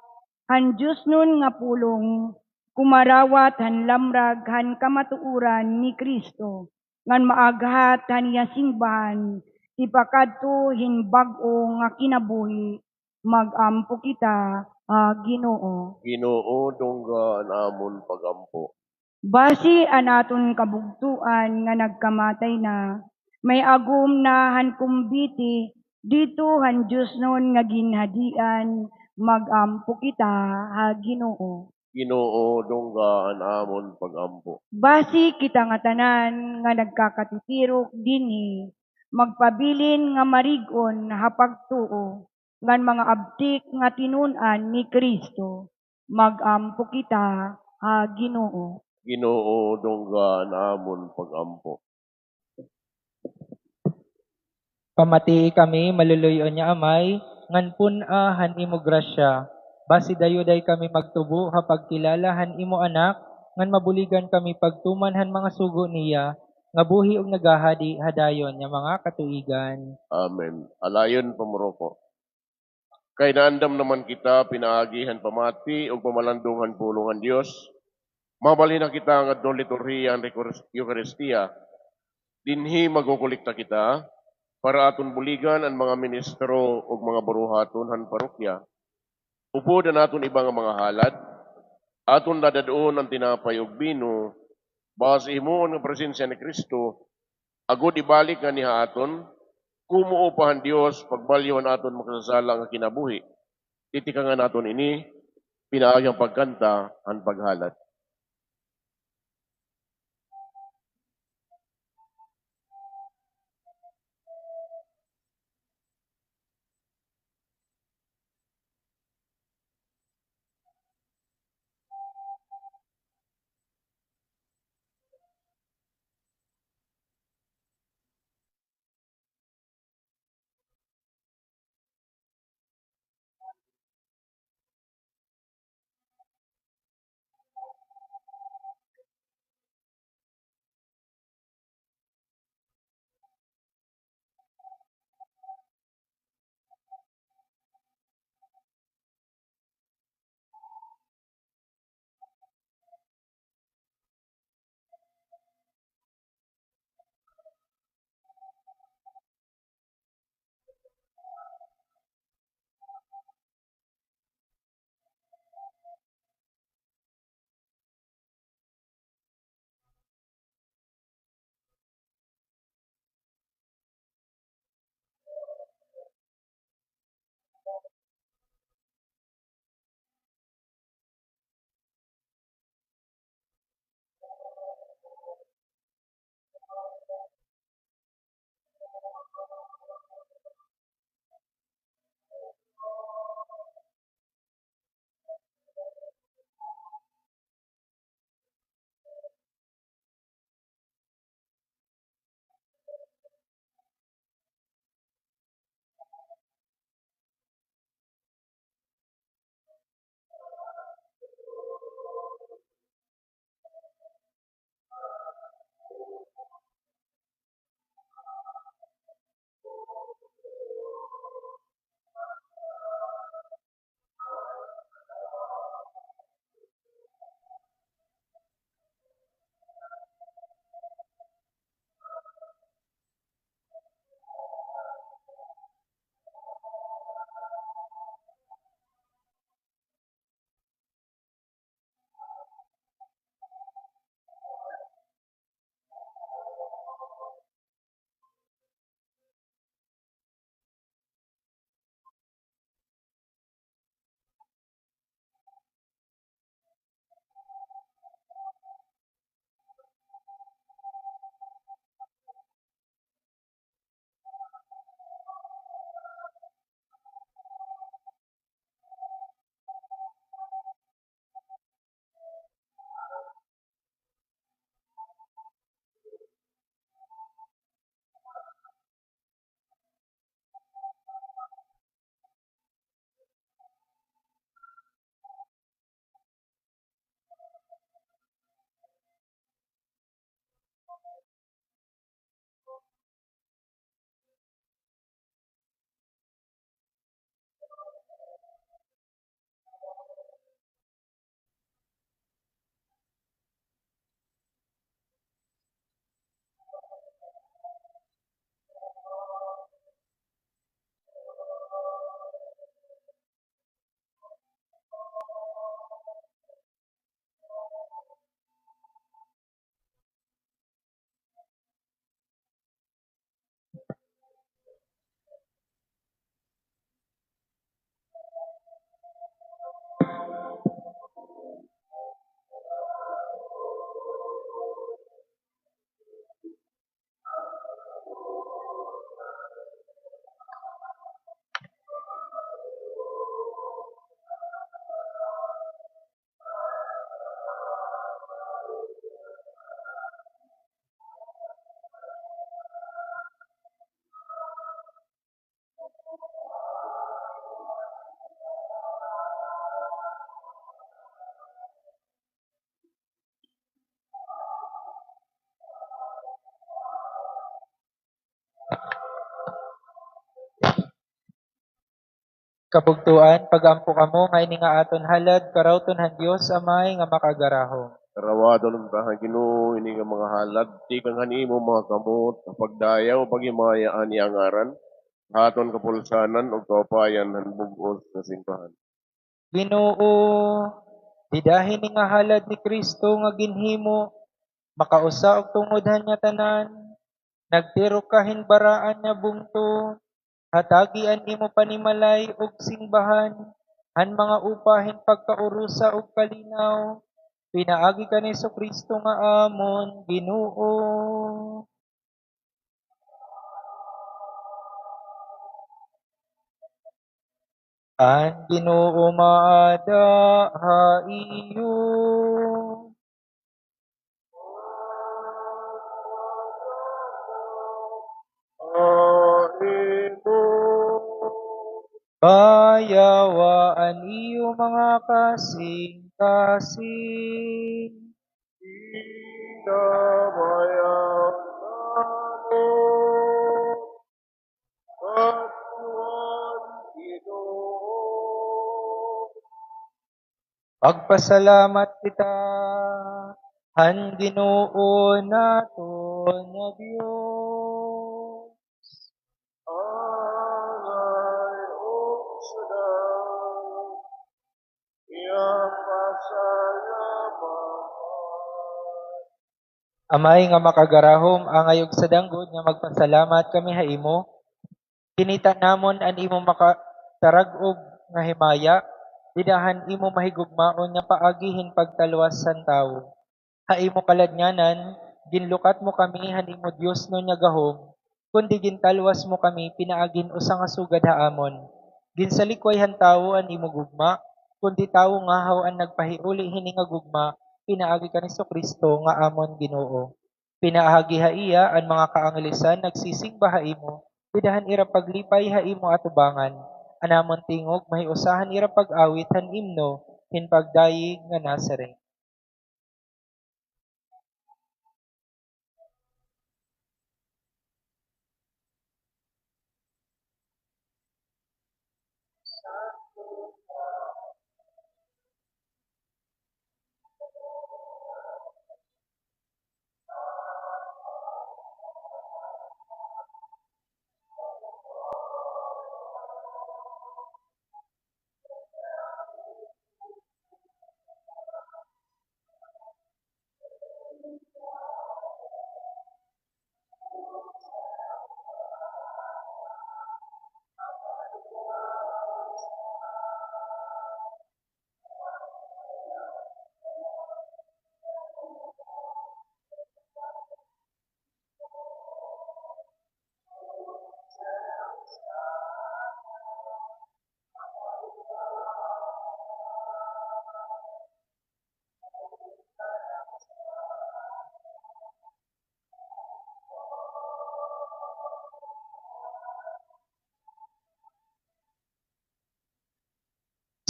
han Diyos nun nga pulong kumarawat han lamrag han kamatuuran ni Kristo ngan maaghat han iya simbahan tipakadto hinbag-o nga kinabuhi magampo kita Ginoo. Ginoo, dungga an amon pag-ampo. Basi anaton kabugtuan nga nagkamatay na, may agum na han kumbiti, dito han Diyos nun nga ginhadian, magampo kita ha Ginoo. Ginoo, dungga an amon pag-ampo. Basi kita nga tanan nga nagkakatitirok dinhi, magpabilin nga marigon hapagtuo, ngan mga abtik nga tinunan ni Kristo, magampo kita ha Ginoo. Ginoo, dungga an amon pag-ampo. Pamatii kami, maluluyon niya amay, ngan punahan imo grasya. Basi dayuday kami magtubo, hapag kilalahan imo anak, ngan mabuligan kami pagtuman han mga sugo niya, nga buhi og nagahadi hadayon niya mga katuigan. Amen. Alayon pamuroko. Kay naandam naman kita, pinaagihan pamati o pamalandungan pulungan Diyos. Mabalhin na kita ang adno liturhiya ang Eucharistia. Dinhi magukulikta kita para aton buligan ang mga ministro o mga buruhaton han parokya. Upod na naton ibang mga halad, aton dadadoon ang tinapay ug bino, base himuon nga presensya ni Kristo, agud ibalik nga niha aton, kumuupahan Dios pagbalyon aton makasasala nga kinabuhi. Titikangan naton ini, pinaagyang pagkanta ang paghalad. Kabugtuan, pagampo kamo, nga ini nga aton halad, karawton han Dios amay nga makagarahom. Karawadon ng tahan Ginoo ini nga mga halad, di kang hanimo mga kamot, pagdayaw, pagimayaan ni angaran, haton kapulsanan o kaupayan han bugos na simbahan. Ginoo, didahin ni nga halad ni Kristo nga ginhimo, makausa og tungod niya tanan, nagtiro kahin baraan niya bungto, hatagian imo panimalay og simbahan, han mga upahin pagkaurusa og kalinaw, pinaagi ka ni Kristo nga amon, Ginoo. Ang Ginoo maada ha iyo. Bayawaan iyo mga kasing-kasing. Inabayan namin, Patuhan Ginoo. Pagpasalamat kita, han Ginoo naton nga Dios. Angay uksudan, iyang pasalamat. Amay nga makagarahom, angay og sa danggod nga magpasalamat kami ha imo. Kinita namon an imo makatarag-og nga himaya, didahan imo mahigugmaon nga paagihin pagtalwas san tawo. Ha imo kaladnganan, ginlukat mo kami han imo Dios no nya gahom, kundi gintalwas mo kami pinaagin usa nga sugad haamon. Ginsalikway han tawo an imo gugma, kundi tawo nga haw ang nagpahiuli hini nga gugma, pinaagi ka ni Kristo nga amon Ginoo. Pinaahagi ha iya ang mga kaanglisan nagsisigba ha imo, didahan ira paglipay ha imo atubangan. Anamon tingog mahiusahan ira pag-awit han imno, hinpagdayig nga Nazareth.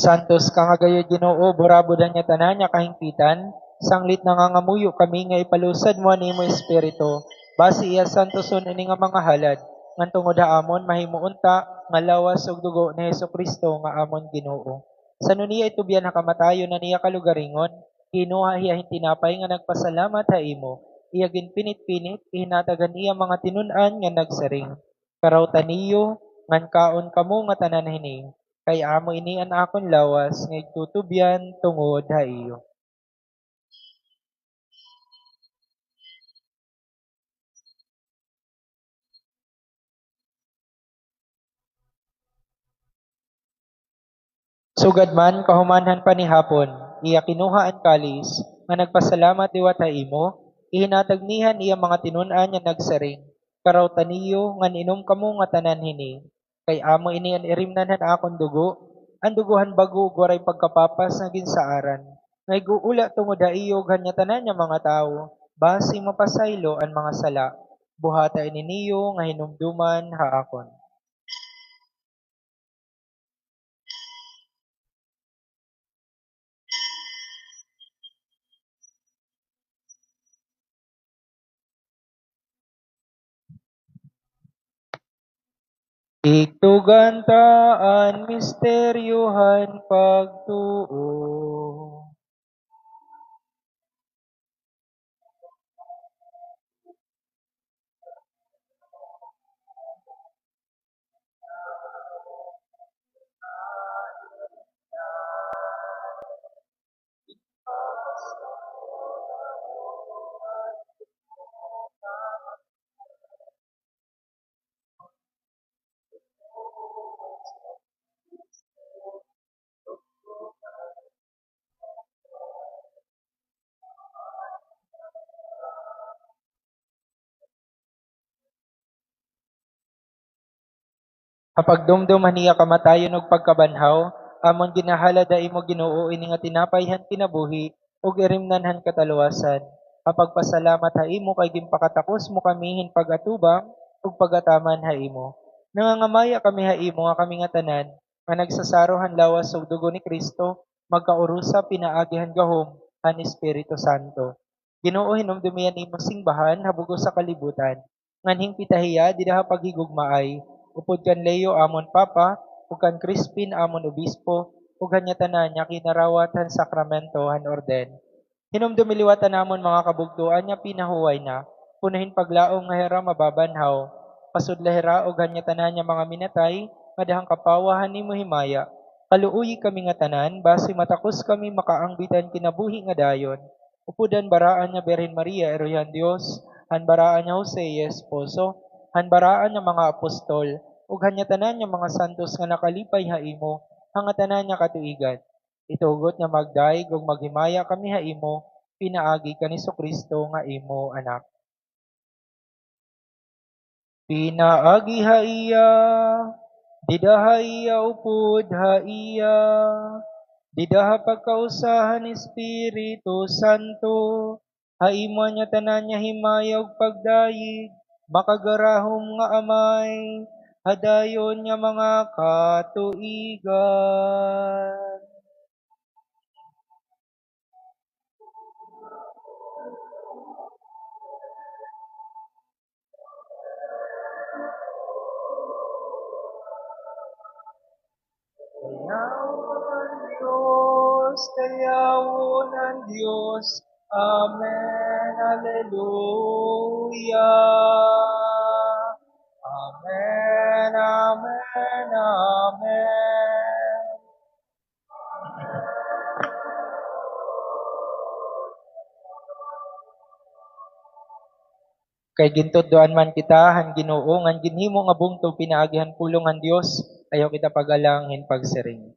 Santos ka nga gayo Ginoo, burabudan niya tanan niya kahingpitan, sanglit na nga ngamuyo kami nga ipalusad mo ni mo Espiritu, basi iya santoson ini nga mga halad, ngan tungod amon mahimuunta nga lawas ug dugo ni Kristo nga amon Ginoo. Sano niya itubyan nakamatayo na niya kalugaringon, kinuha iya hintinapay nga nagpasalamat ha imo, iya ginpinit-pinit, ihinatagan iya mga tinun-an nga nagsaring. Karawtan niyo, ngan kaon kamo nga tanan hini, kay amo ini an akon lawas, nga igtutubyan tungod ha iyo. Sugad man, kahumanhan pa ni hapon, iya kinuha ang kalis, nga nagpasalamat diwat ha imo, ihinatag nihan iya mga tinun-an nga nagsaring. Karawtan niyo, ngan inom kamo nga tanan hini, kay amo ini an irimnan han akon dugo, ang duguhan bago waray pagkapapas nga ginsaaran. Ngay guula tungod ha iyo ganya tanan nga mga tawo, basi mapasaylo ang mga sala. Buhata ini niyo nga hinumduman ha akon. Igtugantaan, misteryohan, pagtuo. Kapag dumduman niya kamatayon og pagkabanhaw, amon ginahalada imo Ginoo ini nga tinapayhan kinabuhi ug irimnanhan kataluwasan. Kapag pasalamat ha imo kay gimpakatakos mo kamihin pagatubang ug pagataman ha imo. Nangangamaya kami ha imo nga kami nga tanan nga nagsasarohan lawas og dugo ni Kristo magkaurusa pinaagihan gahom han Espiritu Santo. Ginoo hinumdumihan imo singbahan habugos sa kalibutan. Nganhing pitahiya didaha paghigugmaay upod kan Leo amon Papa, ug kan Crispin amon Obispo, ug hanya tanan nya kinarawat han sakramento han orden. Hinumdumiliwatan namon mga kabugtuan nya pinahuway na, punuhin paglaong nga hera mababanhaw, pasudlahera ug hanya tanan nya mga minatay, madahang kapawahan nimo himaya. Kaluuyi kami nga tanan, base matakos kami makaangbitan kinabuhi nga dayon. Upudan baraan nya Berhen Maria, Eroyan Dios, han baraan nya Jose, Esposo, han baraan nya mga apostol, ug hanya tanan nya mga santos nga nakalipay ha imo, hanga tanan nya katuigan. Itugot nga magdaig ug maghimaya kami ha imo, pinaagi ka ni Kristo nga imo anak. Pinaagi ha iya, didaha iya upod ha iya, didaha pagkausahan Espiritu Santo, ha imo nya tanan nya himaya ug pagdayig, makagarahom nga amay, hadayon nya mga katuigan. Dayawon ang Diyos, Amen, Alleluia. Amen, Amen, Amen. Kay gintuddoan man kita, han Ginoo, ngan ginhimo nga bungtong pinaagihan pulong ang Dios, ayaw kita pagalangin pagsiring.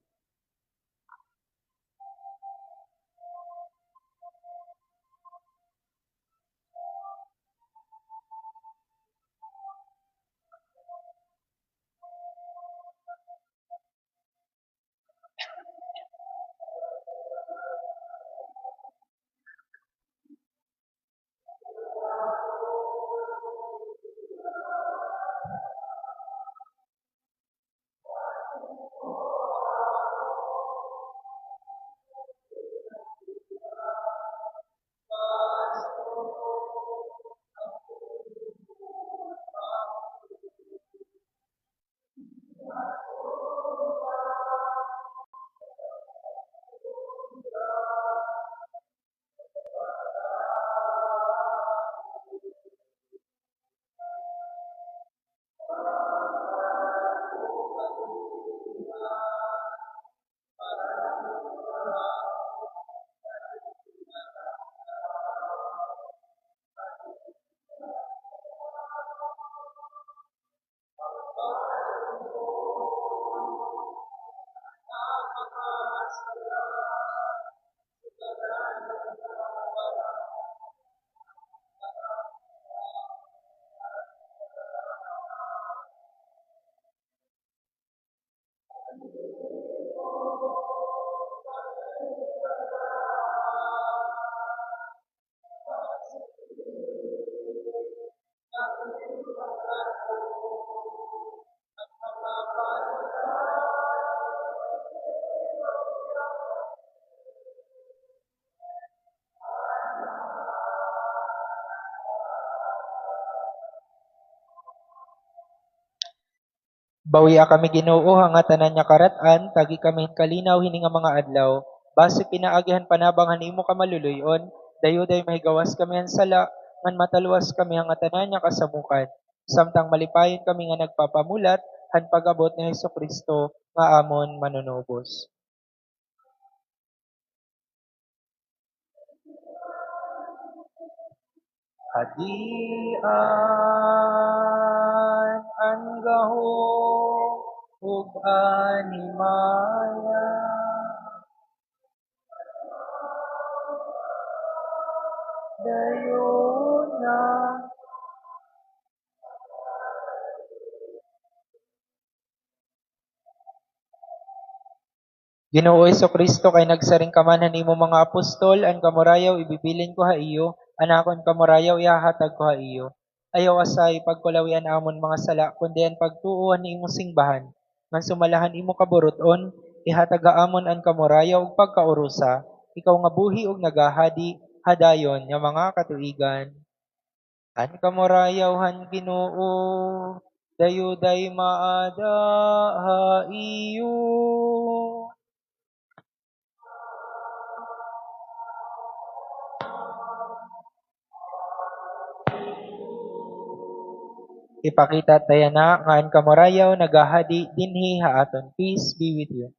Bawiya kami Ginoo nga tanan nya karat-an, tagi kami kalinaw hini nga mga adlaw. Base pinaagihan panabangan imo ka maluluyon, dayoday mahigawas kami ang sala, ngan mataluwas kami ang tanan nya kasamukan. Samtang malipayon kami nga nagpapamulat, han pag-abot ni Hesukristo nga amon manunubos. Hadian ang gahong ug animaya. Dayon na Ginoo Kristo kay nagsaring kamanan nimo mga apostol, ang kamurayaw ibibilin ko ha iyo, anakon kamurayaw ihahatag ko ha iyo. Ayaw asay pagkulawian amon mga sala, kundi ang pagtuuhan ni imong singbahan. Ngan sumalahan imo kaburuton, ihatag amon ang kamurayaw ug pagkaurusa. Ikaw nga buhi ug nagahadi, hadayon nga mga katuigan. An kamurayaw han Ginoo, dayoday maada ha iyo. Ipakita tayo na nga ang kamurayaw nagahadi dinhi haaton. Peace be with you.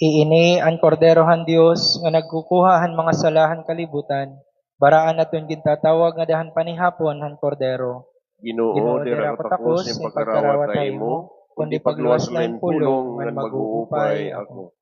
Iini ang korderohan Dios nga nagkukuha han mga salahan kalibutan, baraan naton gintatawag nga dahan panihapon han kordero. Ginoo, dira ko takos yung pagkarawat na imo, kundi pagluwas na yung pulong nga mag-uupay ako.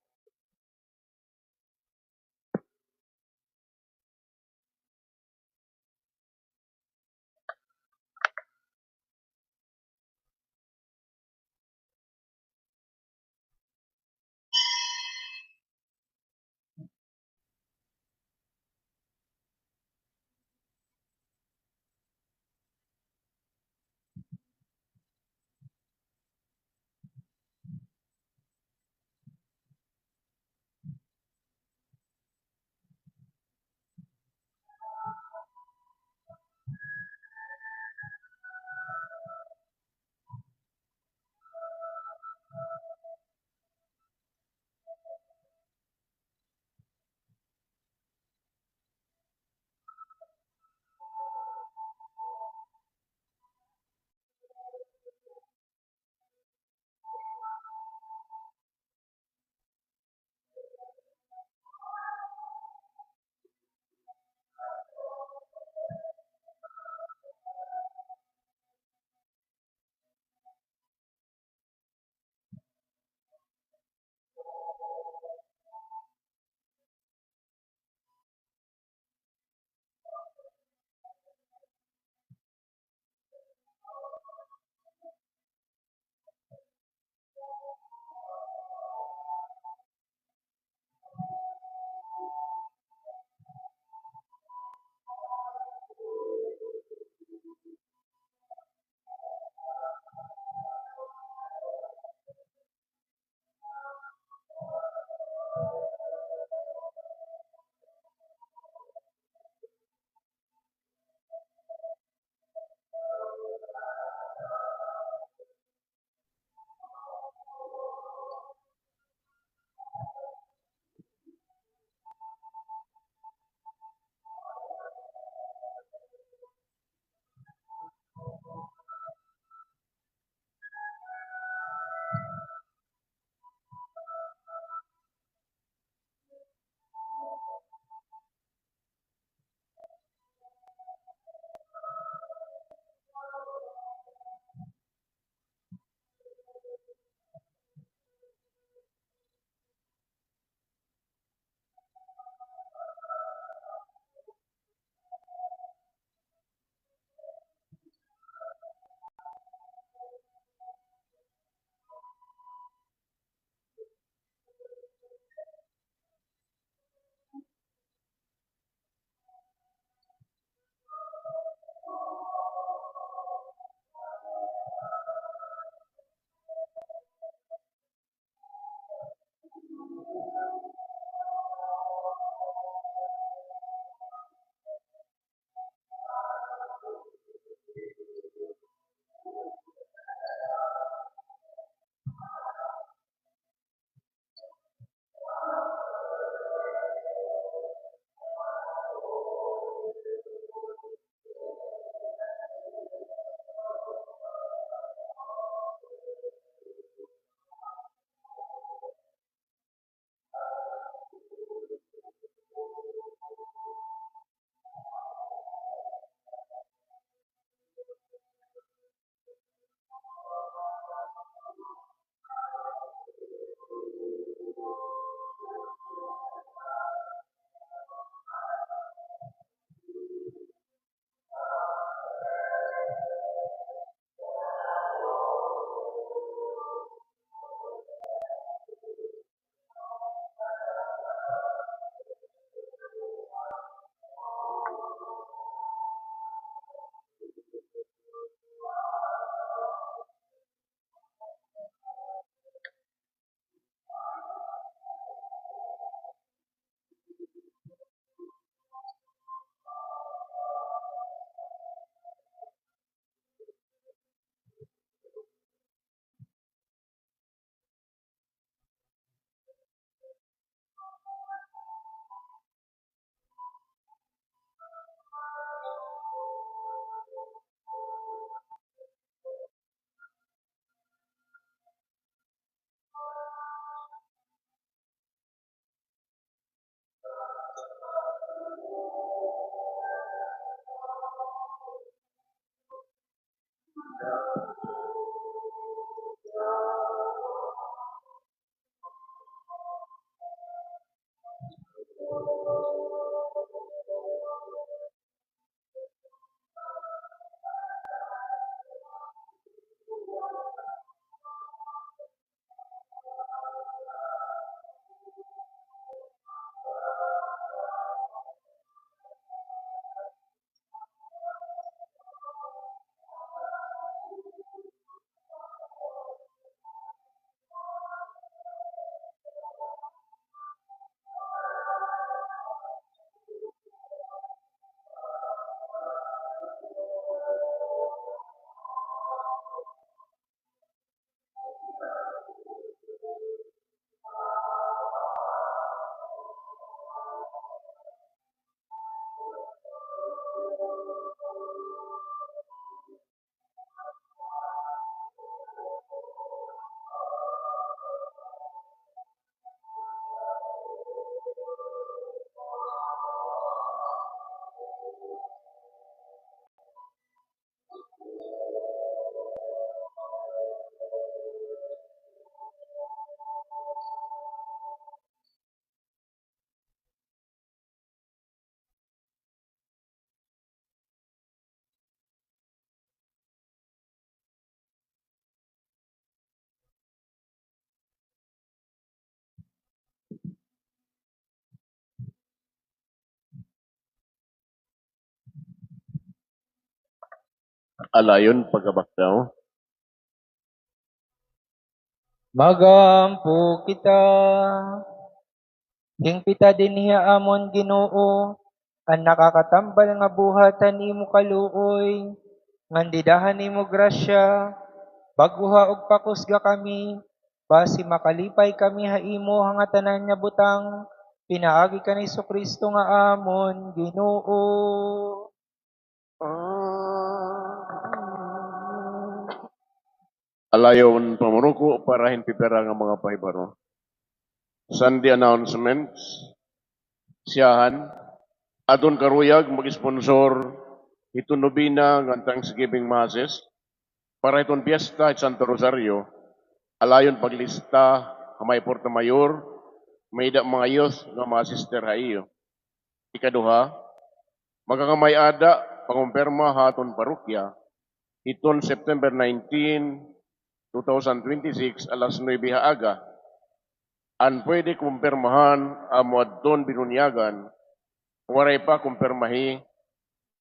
Alayon pagkabakdaw. Magampo kita. Hingpita din niya amon Ginoo, ang nakakatambal nga buhatan imo kaluoy, ngandidahan nimo grasya, baguha og pakusga kami, basi makalipay kami ha imo nga tanan nga butang, pinaagi ka ni Kristo nga amon Ginoo. Alayon pamunuko para hinpipera nga mga pahibaro. Sunday announcements. Siyahan. Adon karuyag mag-sponsor itong nobina ng Thanksgiving Masses para itong piyesta at Santo Rosario. Alayon paglista kamay Porta Mayor, may mga youth nga mga sister ha iyo. Ikaduha, magagamay ada pangumpirma haton parokya iton September 19, 2026 alas 9 haaga. An pwede kumpirmahan amo adton binunyagan, waray pa kumpirmahi,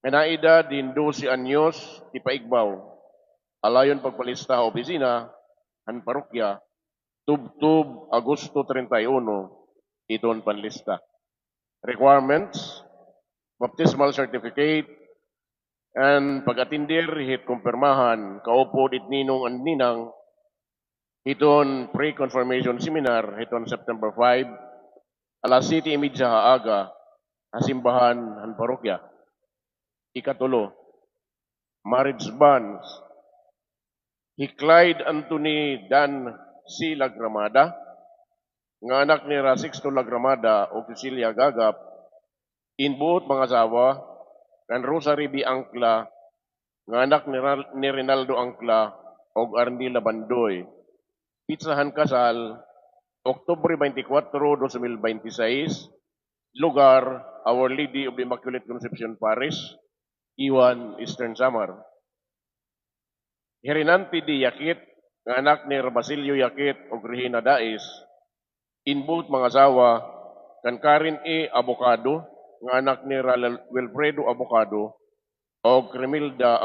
menaida din 12 anyos ipaigbaw. Alayon pagpalista sa opisina, an parokya, tub-tub Agosto 31, iton panlista. Requirements, baptismal certificate, and pag-atindir hit kumpirmahan, kaupo dit ninong ang ninang, iton pre-confirmation seminar, iton September 5, alas 7:30 haaga, asimbahan ang parokya. Ikatulo, marriage banns. Clyde Anthony Dan C. Lagramada, nga anak ni Sixto Lagramada o Cecilia Gagap, inbuot mga asawa, kan Rosary B. Angkla, nga anak ni Rinaldo Angkla o Arnila Bandoy. Pitsahan kasal, Oktubre 24, 2026, lugar, Our Lady of Immaculate Conception Parish, Iwan, Eastern Samar. Herinanti di Yakit, nga anak ni Basilio Yakit o Regina Dais, inbuot mga asawa, kan Karin E. Abocado, nga anak ni Wilfredo Abocado, o Cremilda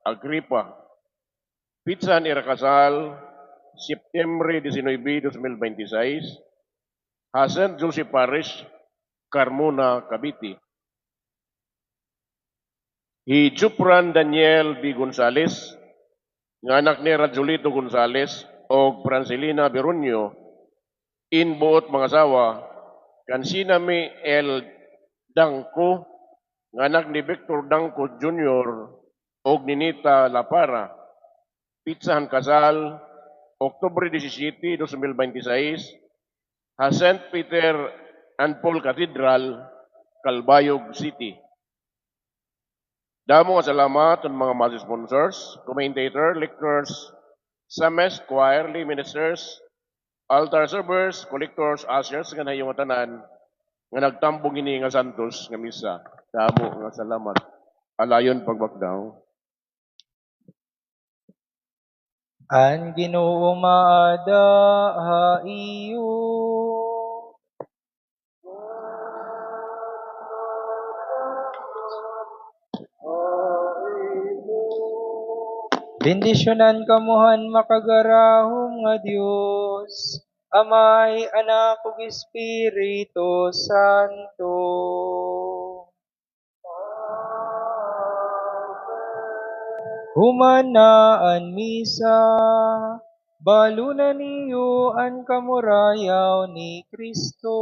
Agripa. Pitsan irakasal, September 19, 2026, St. Joseph Parish, Carmona, Cavite. Jupran Daniel B. Gonzales, nga anak ni Rajolito Gonzales o Francelina Berunyo, inbuot mga asawa, kan Sinami L. Dangko, nga anak ni Victor Dangko Jr. o Ninita Lapara. Pitsahan kasal, Oktubre 17, 2026, St. Peter and Paul Cathedral, Calbayog City. Damo nga salamat ang mga mass sponsors, commentator, lectors, Sames, choir, lay ministers, altar servers, collectors, ushers, nga na yung tanan, nga nagtambong ini nga santos nga misa. Damo nga salamat. Alayon pagbakdaw. An Ginoo maada ha iyo. Bendisyonan kamuhan makagarahom nga Dios, Amay, Anak ug Espiritu Santo. Humanaan misa, balunan niyo ang kamurayaw ni Kristo.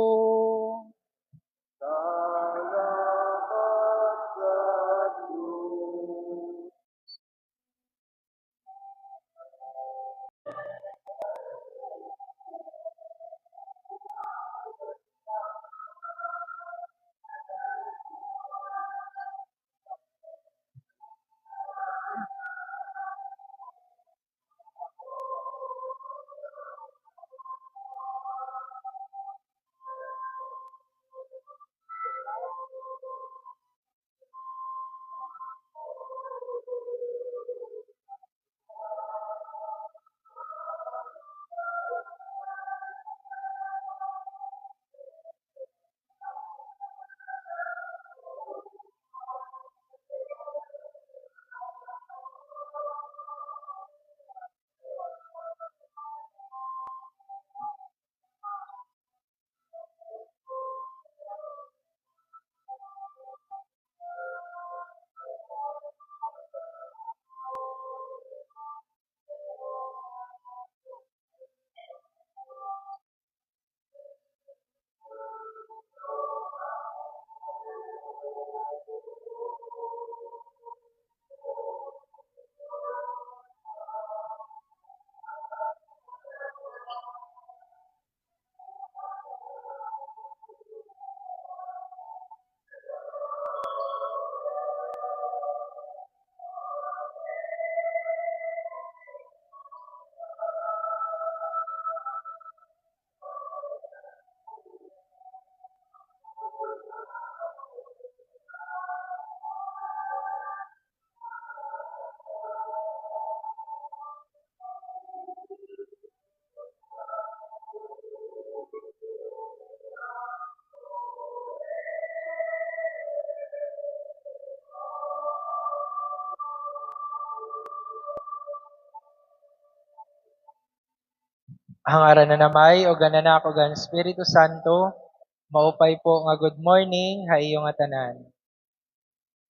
Hangaran na namay, o ganan ako gan Espiritu Santo, maupay po nga good morning, ha iyo nga tanan.